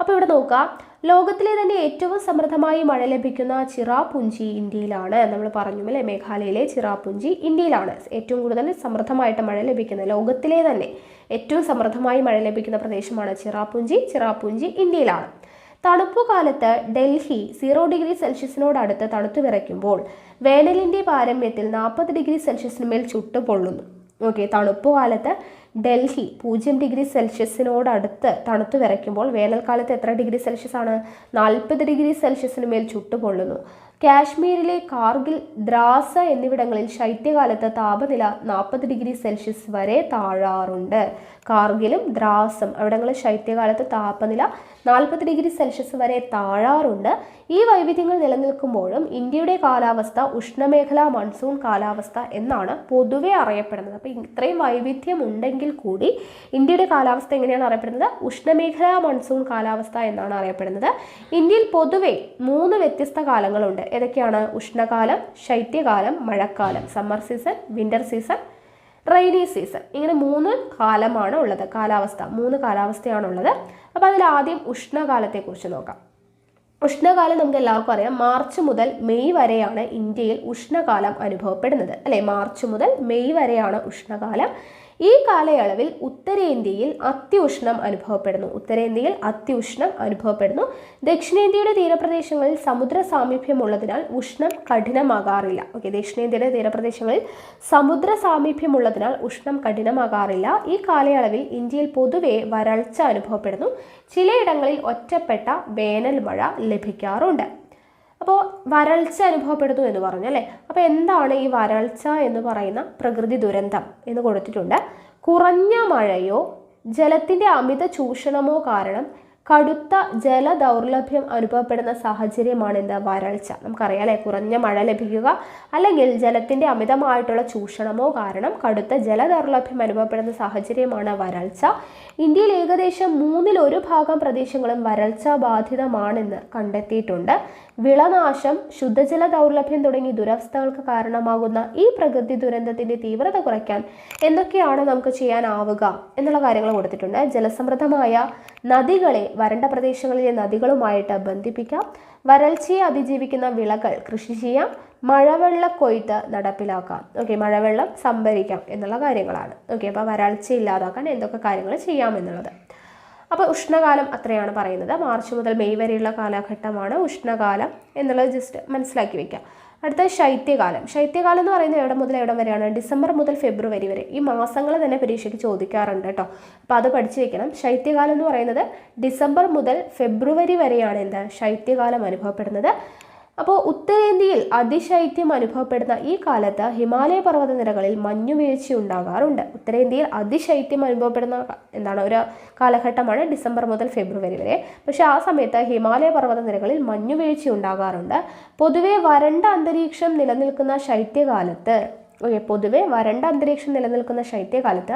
അപ്പോൾ ഇവിടെ നോക്കുക, ലോകത്തിലെ തന്നെ ഏറ്റവും സമൃദ്ധമായി മഴ ലഭിക്കുന്ന ചിറാപുഞ്ചി ഇന്ത്യയിലാണ്. നമ്മൾ പറഞ്ഞു അല്ലേ, മേഘാലയയിലെ ചിറാപുഞ്ചി ഇന്ത്യയിലാണ് ഏറ്റവും കൂടുതൽ സമൃദ്ധമായിട്ട് മഴ ലഭിക്കുന്നത്. ലോകത്തിലെ തന്നെ ഏറ്റവും സമൃദ്ധമായി മഴ ലഭിക്കുന്ന പ്രദേശമാണ് ചിറാപുഞ്ചി. ചിറാപുഞ്ചി ഇന്ത്യയിലാണ്. തണുപ്പുകാലത്ത് ഡൽഹി 0 ഡിഗ്രി സെൽഷ്യസിനോടടുത്ത് തണുത്തു വിറയ്ക്കുമ്പോൾ വേനലിൻ്റെ പാരമ്യത്തിൽ 40 ഡിഗ്രി സെൽഷ്യസിനുമേൽ ചുട്ടുപൊള്ളുന്നു. ഓക്കെ, തണുപ്പുകാലത്ത് ഡൽഹി 0 ഡിഗ്രി സെൽഷ്യസിനോടടുത്ത് തണുത്തു വിറയ്ക്കുമ്പോൾ വേനൽക്കാലത്ത് എത്ര ഡിഗ്രി സെൽഷ്യസ് ആണ്? 40 ഡിഗ്രി സെൽഷ്യസിന് മേൽ ചുട്ടുപൊള്ളുന്നു. കാശ്മീരിലെ കാർഗിൽ, ദ്രാസ എന്നിവിടങ്ങളിൽ ശൈത്യകാലത്ത് താപനില 40 ഡിഗ്രി സെൽഷ്യസ് വരെ താഴാറുണ്ട്. കാർഗിലും ദ്രാസും അവിടങ്ങളിൽ ശൈത്യകാലത്ത് താപനില 40 ഡിഗ്രി സെൽഷ്യസ് വരെ താഴാറുണ്ട്. ഈ വൈവിധ്യങ്ങൾ നിലനിൽക്കുമ്പോഴും ഇന്ത്യയുടെ കാലാവസ്ഥ ഉഷ്ണമേഖലാ മൺസൂൺ കാലാവസ്ഥ എന്നാണ് പൊതുവെ അറിയപ്പെടുന്നത്. അപ്പോൾ ഇത്രയും വൈവിധ്യം ഉണ്ടെങ്കിൽ കൂടി ഇന്ത്യയുടെ കാലാവസ്ഥ എങ്ങനെയാണ് അറിയപ്പെടുന്നത്? ഉഷ്ണമേഖലാ മൺസൂൺ കാലാവസ്ഥ എന്നാണ് അറിയപ്പെടുന്നത്. ഇന്ത്യയിൽ പൊതുവെ 3 വ്യത്യസ്ത കാലങ്ങളുണ്ട്. ഏതൊക്കെയാണ്? ഉഷ്ണകാലം, ശൈത്യകാലം, മഴക്കാലം. Summer season, winter season, rainy season. ഇങ്ങനെ 3 കാലമാണ് ഉള്ളത്. കാലാവസ്ഥ 3 കാലാവസ്ഥയാണുള്ളത്. അപ്പോൾ അതിൽ ആദ്യം ഉഷ്ണകാലത്തെക്കുറിച്ച് നോക്കാം. ഉഷ്ണകാലം നമുക്ക് എല്ലാവർക്കും അറിയാം, മാർച്ച് മുതൽ മെയ് വരെയാണ് ഇന്ത്യയിൽ ഉഷ്ണകാലം അനുഭവപ്പെടുന്നത്, അല്ലെ? മാർച്ച് മുതൽ മെയ് വരെയാണ് ഉഷ്ണകാലം. ഈ കാലയളവിൽ ഉത്തരേന്ത്യയിൽ അത്യുഷ്ണം അനുഭവപ്പെടുന്നു. ദക്ഷിണേന്ത്യയുടെ തീരപ്രദേശങ്ങളിൽ സമുദ്ര സാമീപ്യമുള്ളതിനാൽ ഉഷ്ണം കഠിനമാകാറില്ല. ദക്ഷിണേന്ത്യയുടെ തീരപ്രദേശങ്ങളിൽ സമുദ്ര സാമീപ്യമുള്ളതിനാൽ ഉഷ്ണം കഠിനമാകാറില്ല. ഈ കാലയളവിൽ ഇന്ത്യയിൽ പൊതുവെ വരൾച്ച അനുഭവപ്പെടുന്നു. ചിലയിടങ്ങളിൽ ഒറ്റപ്പെട്ട വേനൽ മഴ ലഭിക്കാറുണ്ട്. അപ്പോൾ വരൾച്ച അനുഭവപ്പെടുന്നു എന്ന് പറഞ്ഞു, അല്ലേ? അപ്പോൾ എന്താണ് ഈ വരൾച്ച എന്ന് പറയുന്ന പ്രകൃതി ദുരന്തം എന്ന് കൊടുത്തിട്ടുണ്ട്. കുറഞ്ഞ മഴയോ ജലത്തിൻ്റെ അമിത ചൂഷണമോ കാരണം കടുത്ത ജലദൗർലഭ്യം അനുഭവപ്പെടുന്ന സാഹചര്യമാണ് എന്താ? വരൾച്ച. നമുക്കറിയാം, അല്ലേ? കുറഞ്ഞ മഴ ലഭിക്കുക അല്ലെങ്കിൽ ജലത്തിൻ്റെ അമിതമായിട്ടുള്ള ചൂഷണമോ കാരണം കടുത്ത ജലദൗർലഭ്യം അനുഭവപ്പെടുന്ന സാഹചര്യമാണ് വരൾച്ച. ഇന്ത്യയിൽ ഏകദേശം 1/3 പ്രദേശങ്ങളും വരൾച്ച ബാധിതമാണെന്ന് കണ്ടെത്തിയിട്ടുണ്ട്. വിളനാശം, ശുദ്ധജല ദൗർലഭ്യം തുടങ്ങി ദുരവസ്ഥകൾക്ക് കാരണമാകുന്ന ഈ പ്രകൃതി ദുരന്തത്തിന്റെ തീവ്രത കുറയ്ക്കാൻ എന്തൊക്കെയാണ് നമുക്ക് ചെയ്യാനാവുക എന്നുള്ള കാര്യങ്ങൾ കൊടുത്തിട്ടുണ്ട്. ജലസമൃദ്ധമായ നദികളെ വരണ്ട പ്രദേശങ്ങളിലെ നദികളുമായിട്ട് ബന്ധിപ്പിക്കാം. വരൾച്ചയെ അതിജീവിക്കുന്ന വിളകൾ കൃഷി ചെയ്യാം. മഴവെള്ള കൊയ്ത്ത് നടപ്പിലാക്കാം. മഴവെള്ളം സംഭരിക്കാം എന്നുള്ള കാര്യങ്ങളാണ്. അപ്പോൾ വരൾച്ച ഇല്ലാതാക്കാൻ എന്തൊക്കെ കാര്യങ്ങൾ ചെയ്യാമെന്നുള്ളത്. അപ്പോൾ ഉഷ്ണകാലം അത്രയാണ് പറയുന്നത്. മാർച്ച് മുതൽ മെയ് വരെയുള്ള കാലഘട്ടമാണ് ഉഷ്ണകാലം എന്നുള്ളത് ജസ്റ്റ് മനസ്സിലാക്കി വെക്കാം. അടുത്ത ശൈത്യകാലം. ശൈത്യകാലം എന്ന് പറയുന്നത് എവിടെ മുതൽ എവിടെ വരെയാണ്? ഡിസംബർ മുതൽ ഫെബ്രുവരി വരെ. ഈ മാസങ്ങൾ തന്നെ പരീക്ഷയ്ക്ക് ചോദിക്കാറുണ്ട് കേട്ടോ. അപ്പോൾ അത് പഠിച്ചു വെക്കണം. ശൈത്യകാലം എന്ന് പറയുന്നത് ഡിസംബർ മുതൽ ഫെബ്രുവരി വരെയാണ് എന്താ ശൈത്യകാലം അനുഭവപ്പെടുന്നത്. അപ്പോൾ ഉത്തരേന്ത്യയിൽ അതിശൈത്യം അനുഭവപ്പെടുന്ന ഈ കാലത്ത് ഹിമാലയ പർവ്വതനിരകളിൽ മഞ്ഞുവീഴ്ച ഉണ്ടാകാറുണ്ട്. ഉത്തരേന്ത്യയിൽ അതിശൈത്യം അനുഭവപ്പെടുന്ന ഒരു കാലഘട്ടമാണ് ഡിസംബർ മുതൽ ഫെബ്രുവരി വരെ. പക്ഷേ ആ സമയത്ത് ഹിമാലയ പർവ്വതനിരകളിൽ മഞ്ഞുവീഴ്ച ഉണ്ടാകാറുണ്ട്. പൊതുവെ വരണ്ട അന്തരീക്ഷം നിലനിൽക്കുന്ന ശൈത്യകാലത്ത്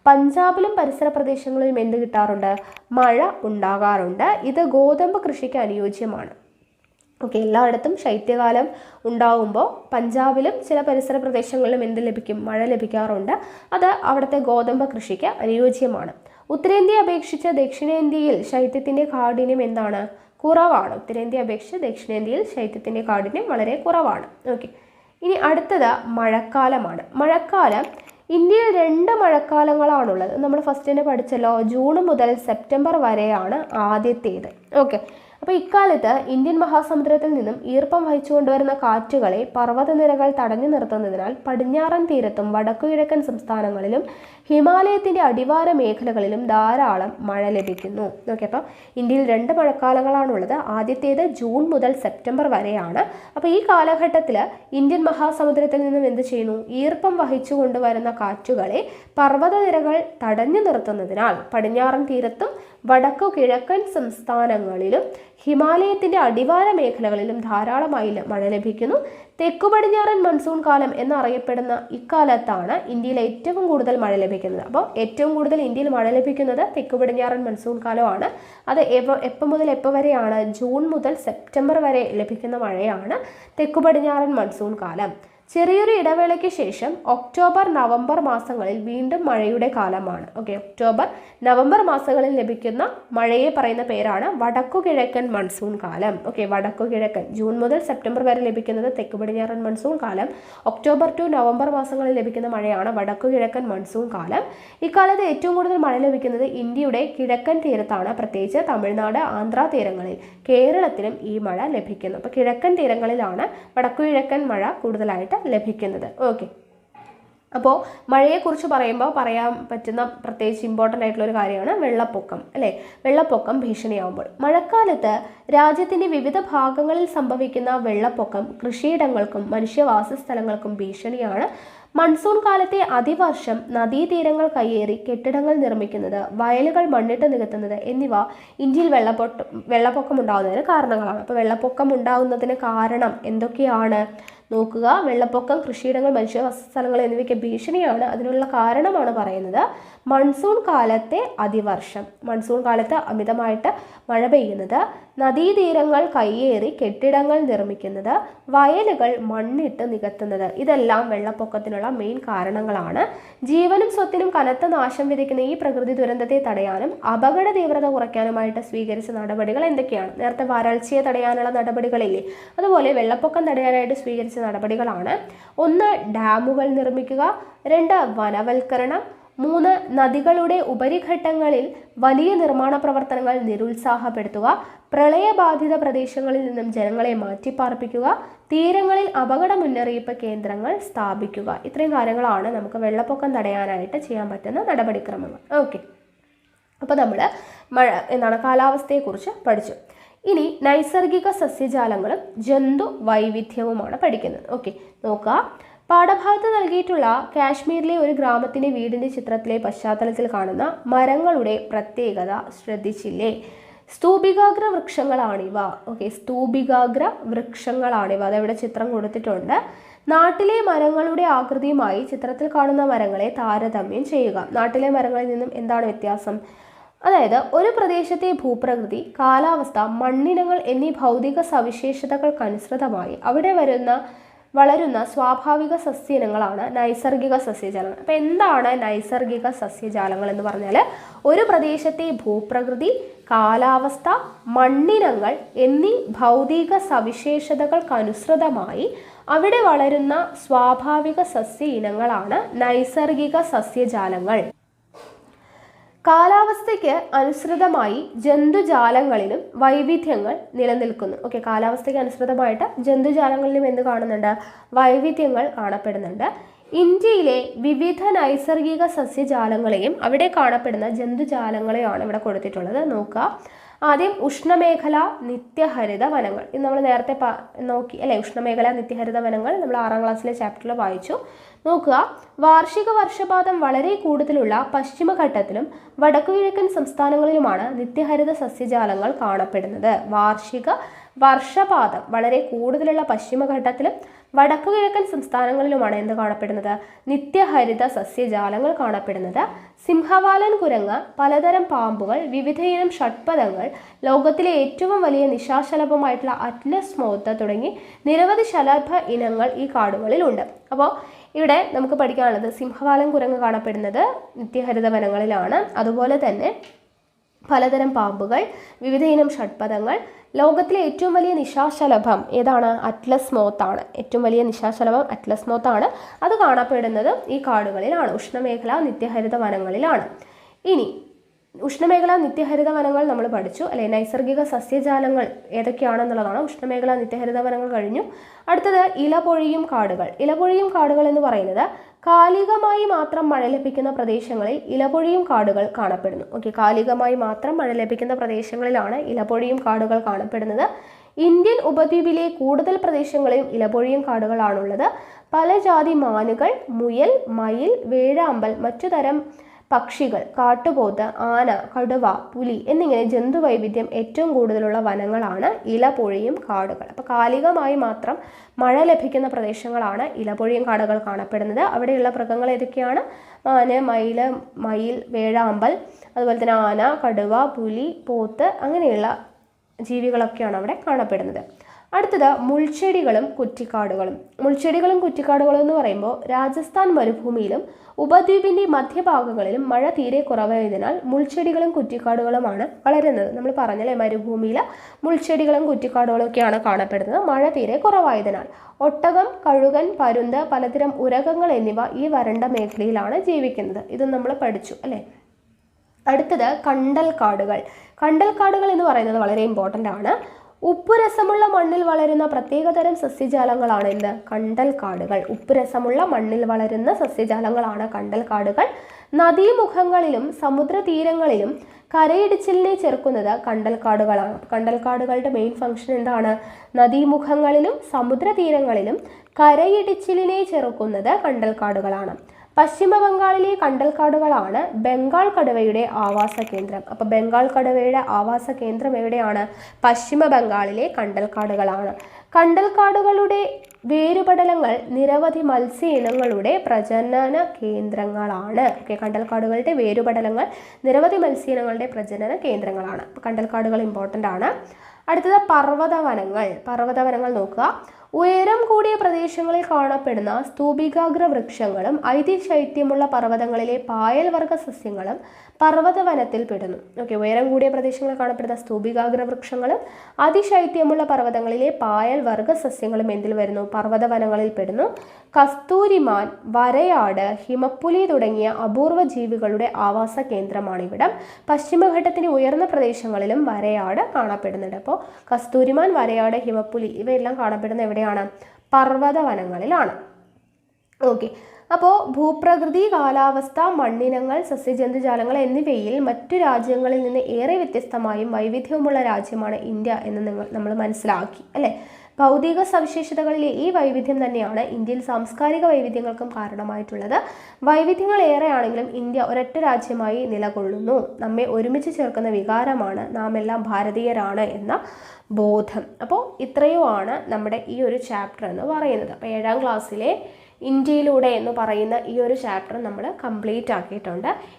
പഞ്ചാബിലും പരിസര പ്രദേശങ്ങളിലും എന്ത് കിട്ടാറുണ്ട്? മഴ ഉണ്ടാകാറുണ്ട്. ഇത് ഗോതമ്പ് കൃഷിക്ക് അനുയോജ്യമാണ്. എല്ലായിടത്തും ശൈത്യകാലം ഉണ്ടാവുമ്പോൾ പഞ്ചാബിലും ചില പരിസര പ്രദേശങ്ങളിലും എന്ത് ലഭിക്കും? മഴ ലഭിക്കാറുണ്ട്. അത് അവിടുത്തെ ഗോതമ്പ് കൃഷിക്ക് അനുയോജ്യമാണ്. ഉത്തരേന്ത്യയെ അപേക്ഷിച്ച് ദക്ഷിണേന്ത്യയിൽ ശൈത്യത്തിൻ്റെ കാഠിന്യം എന്താണ്? കുറവാണ്. ഉത്തരേന്ത്യയെ അപേക്ഷിച്ച് ദക്ഷിണേന്ത്യയിൽ ശൈത്യത്തിൻ്റെ കാഠിന്യം വളരെ കുറവാണ്. ഇനി അടുത്തത് മഴക്കാലമാണ്. മഴക്കാലം ഇന്ത്യയിൽ 2 മഴക്കാലങ്ങളാണുള്ളത്. നമ്മൾ ഫസ്റ്റ് തന്നെ പഠിച്ചല്ലോ, ജൂൺ മുതൽ സെപ്റ്റംബർ വരെയാണ് ആദ്യത്തേത്. അപ്പോൾ ഇക്കാലത്ത് ഇന്ത്യൻ മഹാസമുദ്രത്തിൽ നിന്നും ഈർപ്പം വഹിച്ചു കൊണ്ടുവരുന്ന കാറ്റുകളെ പർവ്വതനിരകൾ തടഞ്ഞു നിർത്തുന്നതിനാൽ പടിഞ്ഞാറൻ തീരത്തും വടക്കുകിഴക്കൻ സംസ്ഥാനങ്ങളിലും ഹിമാലയത്തിൻ്റെ അടിവാര മേഖലകളിലും ധാരാളം മഴ ലഭിക്കുന്നു. അപ്പോൾ ഇന്ത്യയിൽ 2 മഴക്കാലങ്ങളാണുള്ളത്. ആദ്യത്തേത് ജൂൺ മുതൽ സെപ്റ്റംബർ വരെയാണ്. അപ്പോൾ ഈ കാലഘട്ടത്തിൽ ഇന്ത്യൻ മഹാസമുദ്രത്തിൽ നിന്നും എന്ത് ചെയ്യുന്നു? ഈർപ്പം വഹിച്ചു കൊണ്ടുവരുന്ന കാറ്റുകളെ പർവ്വതനിരകൾ തടഞ്ഞു നിർത്തുന്നതിനാൽ പടിഞ്ഞാറൻ തീരത്തും വടക്കു കിഴക്കൻ സംസ്ഥാനങ്ങളിലും ഹിമാലയത്തിൻ്റെ അടിവാര മേഖലകളിലും ധാരാളമായി മഴ ലഭിക്കുന്നു. തെക്കു പടിഞ്ഞാറൻ മൺസൂൺ കാലം എന്നറിയപ്പെടുന്ന ഇക്കാലത്താണ് ഇന്ത്യയിൽ ഏറ്റവും കൂടുതൽ മഴ ലഭിക്കുന്നത്. അപ്പോൾ ഏറ്റവും കൂടുതൽ ഇന്ത്യയിൽ മഴ ലഭിക്കുന്നത് തെക്കു പടിഞ്ഞാറൻ മൺസൂൺ കാലമാണ്. അത് എപ്പോൾ മുതൽ എപ്പോൾ വരെയാണ്? ജൂൺ മുതൽ സെപ്റ്റംബർ വരെ ലഭിക്കുന്ന മഴയാണ് തെക്കു പടിഞ്ഞാറൻ മൺസൂൺ കാലം. ചെറിയൊരു ഇടവേളയ്ക്ക് ശേഷം ഒക്ടോബർ നവംബർ മാസങ്ങളിൽ വീണ്ടും മഴയുടെ കാലമാണ്. ഒക്ടോബർ നവംബർ മാസങ്ങളിൽ ലഭിക്കുന്ന മഴയെ പറയുന്ന പേരാണ് വടക്കുകിഴക്കൻ മൺസൂൺ കാലം. വടക്കുകിഴക്കൻ ജൂൺ മുതൽ സെപ്റ്റംബർ വരെ ലഭിക്കുന്നത് തെക്ക് പടിഞ്ഞാറൻ മൺസൂൺ കാലം. ഒക്ടോബർ ടു നവംബർ മാസങ്ങളിൽ ലഭിക്കുന്ന മഴയാണ് വടക്കുകിഴക്കൻ മൺസൂൺ കാലം. ഇക്കാലത്ത് ഏറ്റവും കൂടുതൽ മഴ ലഭിക്കുന്നത് ഇന്ത്യയുടെ കിഴക്കൻ തീരത്താണ്, പ്രത്യേകിച്ച് തമിഴ്നാട്, ആന്ധ്ര തീരങ്ങളിൽ. കേരളത്തിലും ഈ മഴ ലഭിക്കുന്നു. അപ്പോൾ കിഴക്കൻ തീരങ്ങളിലാണ് വടക്കുകിഴക്കൻ മഴ കൂടുതലായിട്ട് ലഭിക്കുന്നത്. അപ്പോൾ മഴയെക്കുറിച്ച് പറയുമ്പോൾ പറയാൻ പറ്റുന്ന പ്രത്യേകിച്ച് ഇമ്പോർട്ടൻ്റ് ആയിട്ടുള്ള ഒരു കാര്യമാണ് വെള്ളപ്പൊക്കം, അല്ലേ? വെള്ളപ്പൊക്കം ഭീഷണിയാവുമ്പോൾ മഴക്കാലത്ത് രാജ്യത്തിൻ്റെ വിവിധ ഭാഗങ്ങളിൽ സംഭവിക്കുന്ന വെള്ളപ്പൊക്കം കൃഷിയിടങ്ങൾക്കും മനുഷ്യവാസസ്ഥലങ്ങൾക്കും ഭീഷണിയാണ്. മൺസൂൺ കാലത്തെ അതിവർഷം, നദീതീരങ്ങൾ കയ്യേറി കെട്ടിടങ്ങൾ നിർമ്മിക്കുന്നത്, വയലുകൾ മണ്ണിട്ട് നികത്തുന്നത് എന്നിവ ഇന്ത്യയിൽ വെള്ളപ്പൊക്കം ഉണ്ടാകുന്നതിന് കാരണങ്ങളാണ്. അപ്പോൾ വെള്ളപ്പൊക്കം ഉണ്ടാകുന്നതിന് കാരണം എന്തൊക്കെയാണ് നോക്കുക. വെള്ളപ്പൊക്കം കൃഷിയിടങ്ങൾ, മനുഷ്യസ്ഥലങ്ങൾ എന്നിവയ്ക്ക് ഭീഷണിയാണ്. അതിനുള്ള കാരണമാണ് പറയുന്നത്. മൺസൂൺ കാലത്തെ അതിവർഷം, മൺസൂൺ കാലത്ത് അമിതമായിട്ട് മഴ പെയ്യുന്നത്, നദീതീരങ്ങൾ കയ്യേറി കെട്ടിടങ്ങൾ നിർമ്മിക്കുന്നത്, വയലുകൾ മണ്ണിട്ട് നികത്തുന്നത്, ഇതെല്ലാം വെള്ളപ്പൊക്കത്തിനുള്ള മെയിൻ കാരണങ്ങളാണ്. ജീവനും സ്വത്തിനും കനത്ത നാശം വിതയ്ക്കുന്ന ഈ പ്രകൃതി ദുരന്തത്തെ തടയാനും അപകട തീവ്രത കുറയ്ക്കാനുമായിട്ട് സ്വീകരിച്ച നടപടികൾ എന്തൊക്കെയാണ്? നേരത്തെ വരൾച്ചയെ തടയാനുള്ള നടപടികളില്ലേ, അതുപോലെ വെള്ളപ്പൊക്കം തടയാനായിട്ട് സ്വീകരിച്ച നടപടികളാണ്. 1 ഡാമുകൾ നിർമ്മിക്കുക, 2 വനവൽക്കരണം, 3 നദികളുടെ ഉപരിഘട്ടങ്ങളിൽ വലിയ നിർമ്മാണ പ്രവർത്തനങ്ങൾ നിരുത്സാഹപ്പെടുത്തുക, പ്രളയബാധിത പ്രദേശങ്ങളിൽ നിന്നും ജനങ്ങളെ മാറ്റിപ്പാർപ്പിക്കുക, തീരങ്ങളിൽ അപകട മുന്നറിയിപ്പ് കേന്ദ്രങ്ങൾ സ്ഥാപിക്കുക. ഇത്രയും കാര്യങ്ങളാണ് നമുക്ക് വെള്ളപ്പൊക്കം തടയാനായിട്ട് ചെയ്യാൻ പറ്റുന്ന നടപടിക്രമങ്ങൾ. ഓക്കെ, അപ്പോൾ നമ്മൾ കാലാവസ്ഥയെക്കുറിച്ച് പഠിച്ചു. ഇനി നൈസർഗിക സസ്യജാലങ്ങളും ജന്തു വൈവിധ്യവുമാണ് പഠിക്കുന്നത്. ഓക്കെ, നോക്കുക. പാഠഭാഗത്ത് നൽകിയിട്ടുള്ള കാശ്മീരിലെ ഒരു ഗ്രാമത്തിൻ്റെ വീടിൻ്റെ ചിത്രത്തിലെ പശ്ചാത്തലത്തിൽ കാണുന്ന മരങ്ങളുടെ പ്രത്യേകത ശ്രദ്ധിച്ചില്ലേ? സ്തൂപികാഗ്ര വൃക്ഷങ്ങളാണിവ. ഓക്കെ, സ്തൂപികാഗ്ര വൃക്ഷങ്ങളാണിവ. അതവിടെ ചിത്രം കൊടുത്തിട്ടുണ്ട്. നാട്ടിലെ മരങ്ങളുടെ ആകൃതിയുമായി ചിത്രത്തിൽ കാണുന്ന മരങ്ങളെ താരതമ്യം ചെയ്യുക. നാട്ടിലെ മരങ്ങളിൽ നിന്നും എന്താണ് വ്യത്യാസം? അതായത് ഒരു പ്രദേശത്തെ ഭൂപ്രകൃതി, കാലാവസ്ഥ, മണ്ണിനങ്ങൾ എന്നീ ഭൗതിക സവിശേഷതകൾക്കനുസൃതമായി അവിടെ വളരുന്ന സ്വാഭാവിക സസ്യയിനങ്ങളാണ് നൈസർഗിക സസ്യജാലങ്ങൾ. അപ്പോൾ എന്താണ് നൈസർഗിക സസ്യജാലങ്ങൾ എന്ന് പറഞ്ഞാൽ ഒരു പ്രദേശത്തെ ഭൂപ്രകൃതി, കാലാവസ്ഥ, മണ്ണിനങ്ങൾ എന്നീ ഭൗതിക സവിശേഷതകൾക്കനുസൃതമായി അവിടെ വളരുന്ന സ്വാഭാവിക സസ്യ ഇനങ്ങളാണ് നൈസർഗിക സസ്യജാലങ്ങൾ. കാലാവസ്ഥയ്ക്ക് അനുസൃതമായി ജന്തുജാലങ്ങളിലും വൈവിധ്യങ്ങൾ നിലനിൽക്കുന്നു. ഓക്കെ, കാലാവസ്ഥയ്ക്ക് അനുസൃതമായിട്ട് ജന്തുജാലങ്ങളിലും എന്ത് കാണുന്നുണ്ട്? വൈവിധ്യങ്ങൾ കാണപ്പെടുന്നുണ്ട്. ഇന്ത്യയിലെ വിവിധ നൈസർഗിക സസ്യജാലങ്ങളെയും അവിടെ കാണപ്പെടുന്ന ജന്തുജാലങ്ങളെയാണ് ഇവിടെ കൊടുത്തിട്ടുള്ളത്. നോക്കുക. ആദ്യം ഉഷ്ണമേഖല നിത്യഹരിത വനങ്ങൾ. ഇത് നമ്മൾ നേരത്തെ നോക്കി അല്ലേ? ഉഷ്ണമേഖല നിത്യഹരിത വനങ്ങൾ നമ്മൾ 6ാം ക്ലാസ്സിലെ ചാപ്റ്ററിൽ വായിച്ചു. നോക്കുക. വാർഷിക വർഷപാതം വളരെ കൂടുതലുള്ള പശ്ചിമഘട്ടത്തിലും വടക്കുകിഴക്കൻ സംസ്ഥാനങ്ങളിലുമാണ് നിത്യഹരിത സസ്യജാലങ്ങൾ കാണപ്പെടുന്നത്. വാർഷിക വർഷപാതം വളരെ കൂടുതലുള്ള പശ്ചിമഘട്ടത്തിലും വടക്കുകിഴക്കൻ സംസ്ഥാനങ്ങളിലുമാണ് എന്ത് കാണപ്പെടുന്നത്? നിത്യഹരിത സസ്യജാലങ്ങൾ കാണപ്പെടുന്നത്. സിംഹവാലൻ കുരങ്ങ്, പലതരം പാമ്പുകൾ, വിവിധയിനം ഷഡ്പദങ്ങൾ, ലോകത്തിലെ ഏറ്റവും വലിയ നിശാശലഭമായിട്ടുള്ള അറ്റ്ലസ് മോത്ത് തുടങ്ങി നിരവധി ശലഭ ഇനങ്ങൾ ഈ കാടുകളിലുണ്ട്. അപ്പോൾ ഇവിടെ നമുക്ക് പഠിക്കാനുള്ളത് സിംഹവാലൻ കുരങ്ങ് കാണപ്പെടുന്നത് നിത്യഹരിത വനങ്ങളിലാണ്. അതുപോലെ തന്നെ പലതരം പാമ്പുകൾ, വിവിധയിനം ഷഡ്പദങ്ങൾ, ലോകത്തിലെ ഏറ്റവും വലിയ നിശാശലഭം ഏതാണ്? അറ്റ്ലസ് മോത്താണ്. ഏറ്റവും വലിയ നിശാശലഭം അറ്റ്ലസ് മോത്താണ്. അത് കാണപ്പെടുന്നത് ഈ കാടുകളിലാണ്, ഉഷ്ണമേഖല നിത്യഹരിത വനങ്ങളിലാണ്. ഇനി ഉഷ്ണമേഖല നിത്യഹരിത വനങ്ങൾ നമ്മൾ പഠിച്ചു അല്ലെ? നൈസർഗിക സസ്യജാലങ്ങൾ ഏതൊക്കെയാണെന്നുള്ളതാണ്. ഉഷ്ണമേഖല നിത്യഹരിത വനങ്ങൾ കഴിഞ്ഞു. അടുത്തത് ഇലപൊഴിയും കാടുകൾ. ഇലപൊഴിയും കാടുകൾ എന്ന് പറയുന്നത് കാലികമായി മാത്രം മഴ ലഭിക്കുന്ന പ്രദേശങ്ങളിൽ ഇലപൊഴിയും കാടുകൾ കാണപ്പെടുന്നു. ഓക്കെ, കാലികമായി മാത്രം മഴ ലഭിക്കുന്ന പ്രദേശങ്ങളിലാണ് ഇലപൊഴിയും കാടുകൾ കാണപ്പെടുന്നത്. ഇന്ത്യൻ ഉപദ്വീപിലെ കൂടുതൽ പ്രദേശങ്ങളിലും ഇലപൊഴിയും കാടുകളാണുള്ളത്. പല ജാതി മാനുകൾ, മുയൽ, മയിൽ, വേഴാമ്പൽ, മറ്റു തരം പക്ഷികൾ, കാട്ടുപോത്ത്, ആന, കടുവ, പുലി എന്നിങ്ങനെ ജന്തുവൈവിധ്യം ഏറ്റവും കൂടുതലുള്ള വനങ്ങളാണ് ഇലപൊഴിയും കാടുകൾ. അപ്പോൾ കാലികമായി മാത്രം മഴ ലഭിക്കുന്ന പ്രദേശങ്ങളാണ് ഇലപൊഴിയും കാടുകൾ കാണപ്പെടുന്നത്. അവിടെയുള്ള മൃഗങ്ങൾ ഏതൊക്കെയാണ്? ആന, മയിൽ, വേഴാമ്പൽ, അതുപോലെ തന്നെ ആന, കടുവ, പുലി, പോത്ത് അങ്ങനെയുള്ള ജീവികളൊക്കെയാണ് അവിടെ കാണപ്പെടുന്നത്. അടുത്തത് മുൾച്ചെടികളും കുറ്റിക്കാടുകളും. മുൾച്ചെടികളും കുറ്റിക്കാടുകളും എന്ന് പറയുമ്പോൾ രാജസ്ഥാൻ മരുഭൂമിയിലും ഉപദ്വീപിൻ്റെ മധ്യഭാഗങ്ങളിലും മഴ തീരെ കുറവായതിനാൽ മുൾച്ചെടികളും കുറ്റിക്കാടുകളുമാണ് വളരുന്നത്. നമ്മൾ പറഞ്ഞല്ലേ, മരുഭൂമിയിൽ മുൾച്ചെടികളും കുറ്റിക്കാടുകളും ഒക്കെയാണ് കാണപ്പെടുന്നത് മഴ തീരെ കുറവായതിനാൽ. ഒട്ടകം, കഴുകൻ, പരുന്ത്, പലതരം ഉരകങ്ങൾ എന്നിവ ഈ വരണ്ട മേഖലയിലാണ് ജീവിക്കുന്നത്. ഇത് നമ്മൾ പഠിച്ചു അല്ലേ? അടുത്തത് കണ്ടൽക്കാടുകൾ. കണ്ടൽക്കാടുകൾ എന്ന് പറയുന്നത് വളരെ ഇമ്പോർട്ടൻ്റ് ആണ്. ഉപ്പുരസമുള്ള മണ്ണിൽ വളരുന്ന പ്രത്യേകതരം സസ്യജാലങ്ങളാണ് എന്ത്? കണ്ടൽക്കാടുകൾ. ഉപ്പുരസമുള്ള മണ്ണിൽ വളരുന്ന സസ്യജാലങ്ങളാണ് കണ്ടൽക്കാടുകൾ. നദീമുഖങ്ങളിലും സമുദ്രതീരങ്ങളിലും കരയിടിച്ചിലിനെ ചെറുക്കുന്നത് കണ്ടൽക്കാടുകളാണ്. കണ്ടൽക്കാടുകളുടെ മെയിൻ ഫംഗ്ഷൻ എന്താണ്? നദീമുഖങ്ങളിലും സമുദ്രതീരങ്ങളിലും കരയിടിച്ചിലിനെ ചെറുക്കുന്നത് കണ്ടൽക്കാടുകളാണ്. പശ്ചിമ ബംഗാളിലെ കണ്ടൽക്കാടുകളാണ് ബംഗാൾ കടുവയുടെ ആവാസ കേന്ദ്രം. അപ്പോൾ ബംഗാൾ കടുവയുടെ ആവാസ കേന്ദ്രം എവിടെയാണ്? പശ്ചിമ ബംഗാളിലെ കണ്ടൽക്കാടുകളാണ്. കണ്ടൽക്കാടുകളുടെ വേരുപടലങ്ങൾ നിരവധി മത്സ്യ ഇനങ്ങളുടെ പ്രജനന കേന്ദ്രങ്ങളാണ്. ഓക്കെ, കണ്ടൽക്കാടുകളുടെ വേരുപടലങ്ങൾ നിരവധി മത്സ്യ ഇനങ്ങളുടെ പ്രജനന കേന്ദ്രങ്ങളാണ്. കണ്ടൽക്കാടുകൾ ഇമ്പോർട്ടൻ്റ് ആണ്. അടുത്തത് പർവ്വതവനങ്ങൾ. പർവ്വതവനങ്ങൾ നോക്കുക. ഉയരം കൂടിയ പ്രദേശങ്ങളിൽ കാണപ്പെടുന്ന സ്തൂപികാഗ്ര വൃക്ഷങ്ങളും അതിശൈത്യമുള്ള പർവ്വതങ്ങളിലെ പായൽ വർഗ സസ്യങ്ങളും പർവ്വതവനത്തിൽ പെടുന്നു. ഓക്കെ, ഉയരം കൂടിയ പ്രദേശങ്ങളിൽ കാണപ്പെടുന്ന സ്തൂപികാഗ്ര വൃക്ഷങ്ങളും അതിശൈത്യമുള്ള പർവ്വതങ്ങളിലെ പായൽ വർഗ സസ്യങ്ങളും എന്തിൽ വരുന്നു? പർവ്വതവനങ്ങളിൽ പെടുന്നു. കസ്തൂരിമാൻ, വരയാട്, ഹിമപ്പുലി തുടങ്ങിയ അപൂർവ ജീവികളുടെ ആവാസ കേന്ദ്രമാണിവിടം. പശ്ചിമഘട്ടത്തിന്റെ ഉയർന്ന പ്രദേശങ്ങളിലും വരയാട് കാണപ്പെടുന്നുണ്ട്. അപ്പോൾ കസ്തൂരിമാൻ, വരയാട്, ഹിമപ്പുലി ഇവയെല്ലാം കാണപ്പെടുന്ന എവിടെയാണ്? പർവ്വതവനങ്ങളിലാണ്. ഓക്കെ, അപ്പോൾ ഭൂപ്രകൃതി, കാലാവസ്ഥ, മണ്ണിനങ്ങൾ, സസ്യജന്തുജാലങ്ങൾ എന്നിവയിൽ മറ്റു രാജ്യങ്ങളിൽ നിന്ന് ഏറെ വ്യത്യസ്തമായും വൈവിധ്യവുമുള്ള രാജ്യമാണ് ഇന്ത്യ എന്ന് നമ്മൾ മനസ്സിലാക്കി അല്ലേ? ഭൗതിക സവിശേഷതകളിലെ ഈ വൈവിധ്യം തന്നെയാണ് ഇന്ത്യയിൽ സാംസ്കാരിക വൈവിധ്യങ്ങൾക്കും കാരണമായിട്ടുള്ളത്. വൈവിധ്യങ്ങൾ ഏറെയാണെങ്കിലും ഇന്ത്യ ഒരൊറ്റ രാജ്യമായി നിലകൊള്ളുന്നു. നമ്മെ ഒരുമിച്ച് ചേർക്കുന്ന വികാരമാണ് നാം എല്ലാം ഭാരതീയരാണ് എന്ന ബോധം. അപ്പോൾ ഇത്രയുമാണ് നമ്മുടെ ഈ ഒരു ചാപ്റ്റർ എന്ന് പറയുന്നത്. അപ്പോൾ 7ാം ക്ലാസ്സിലെ ഇന്ത്യയിലൂടെ എന്ന് പറയുന്ന ഈ ഒരു ചാപ്റ്റർ നമ്മൾ കംപ്ലീറ്റ് ആക്കിയിട്ടുണ്ട്.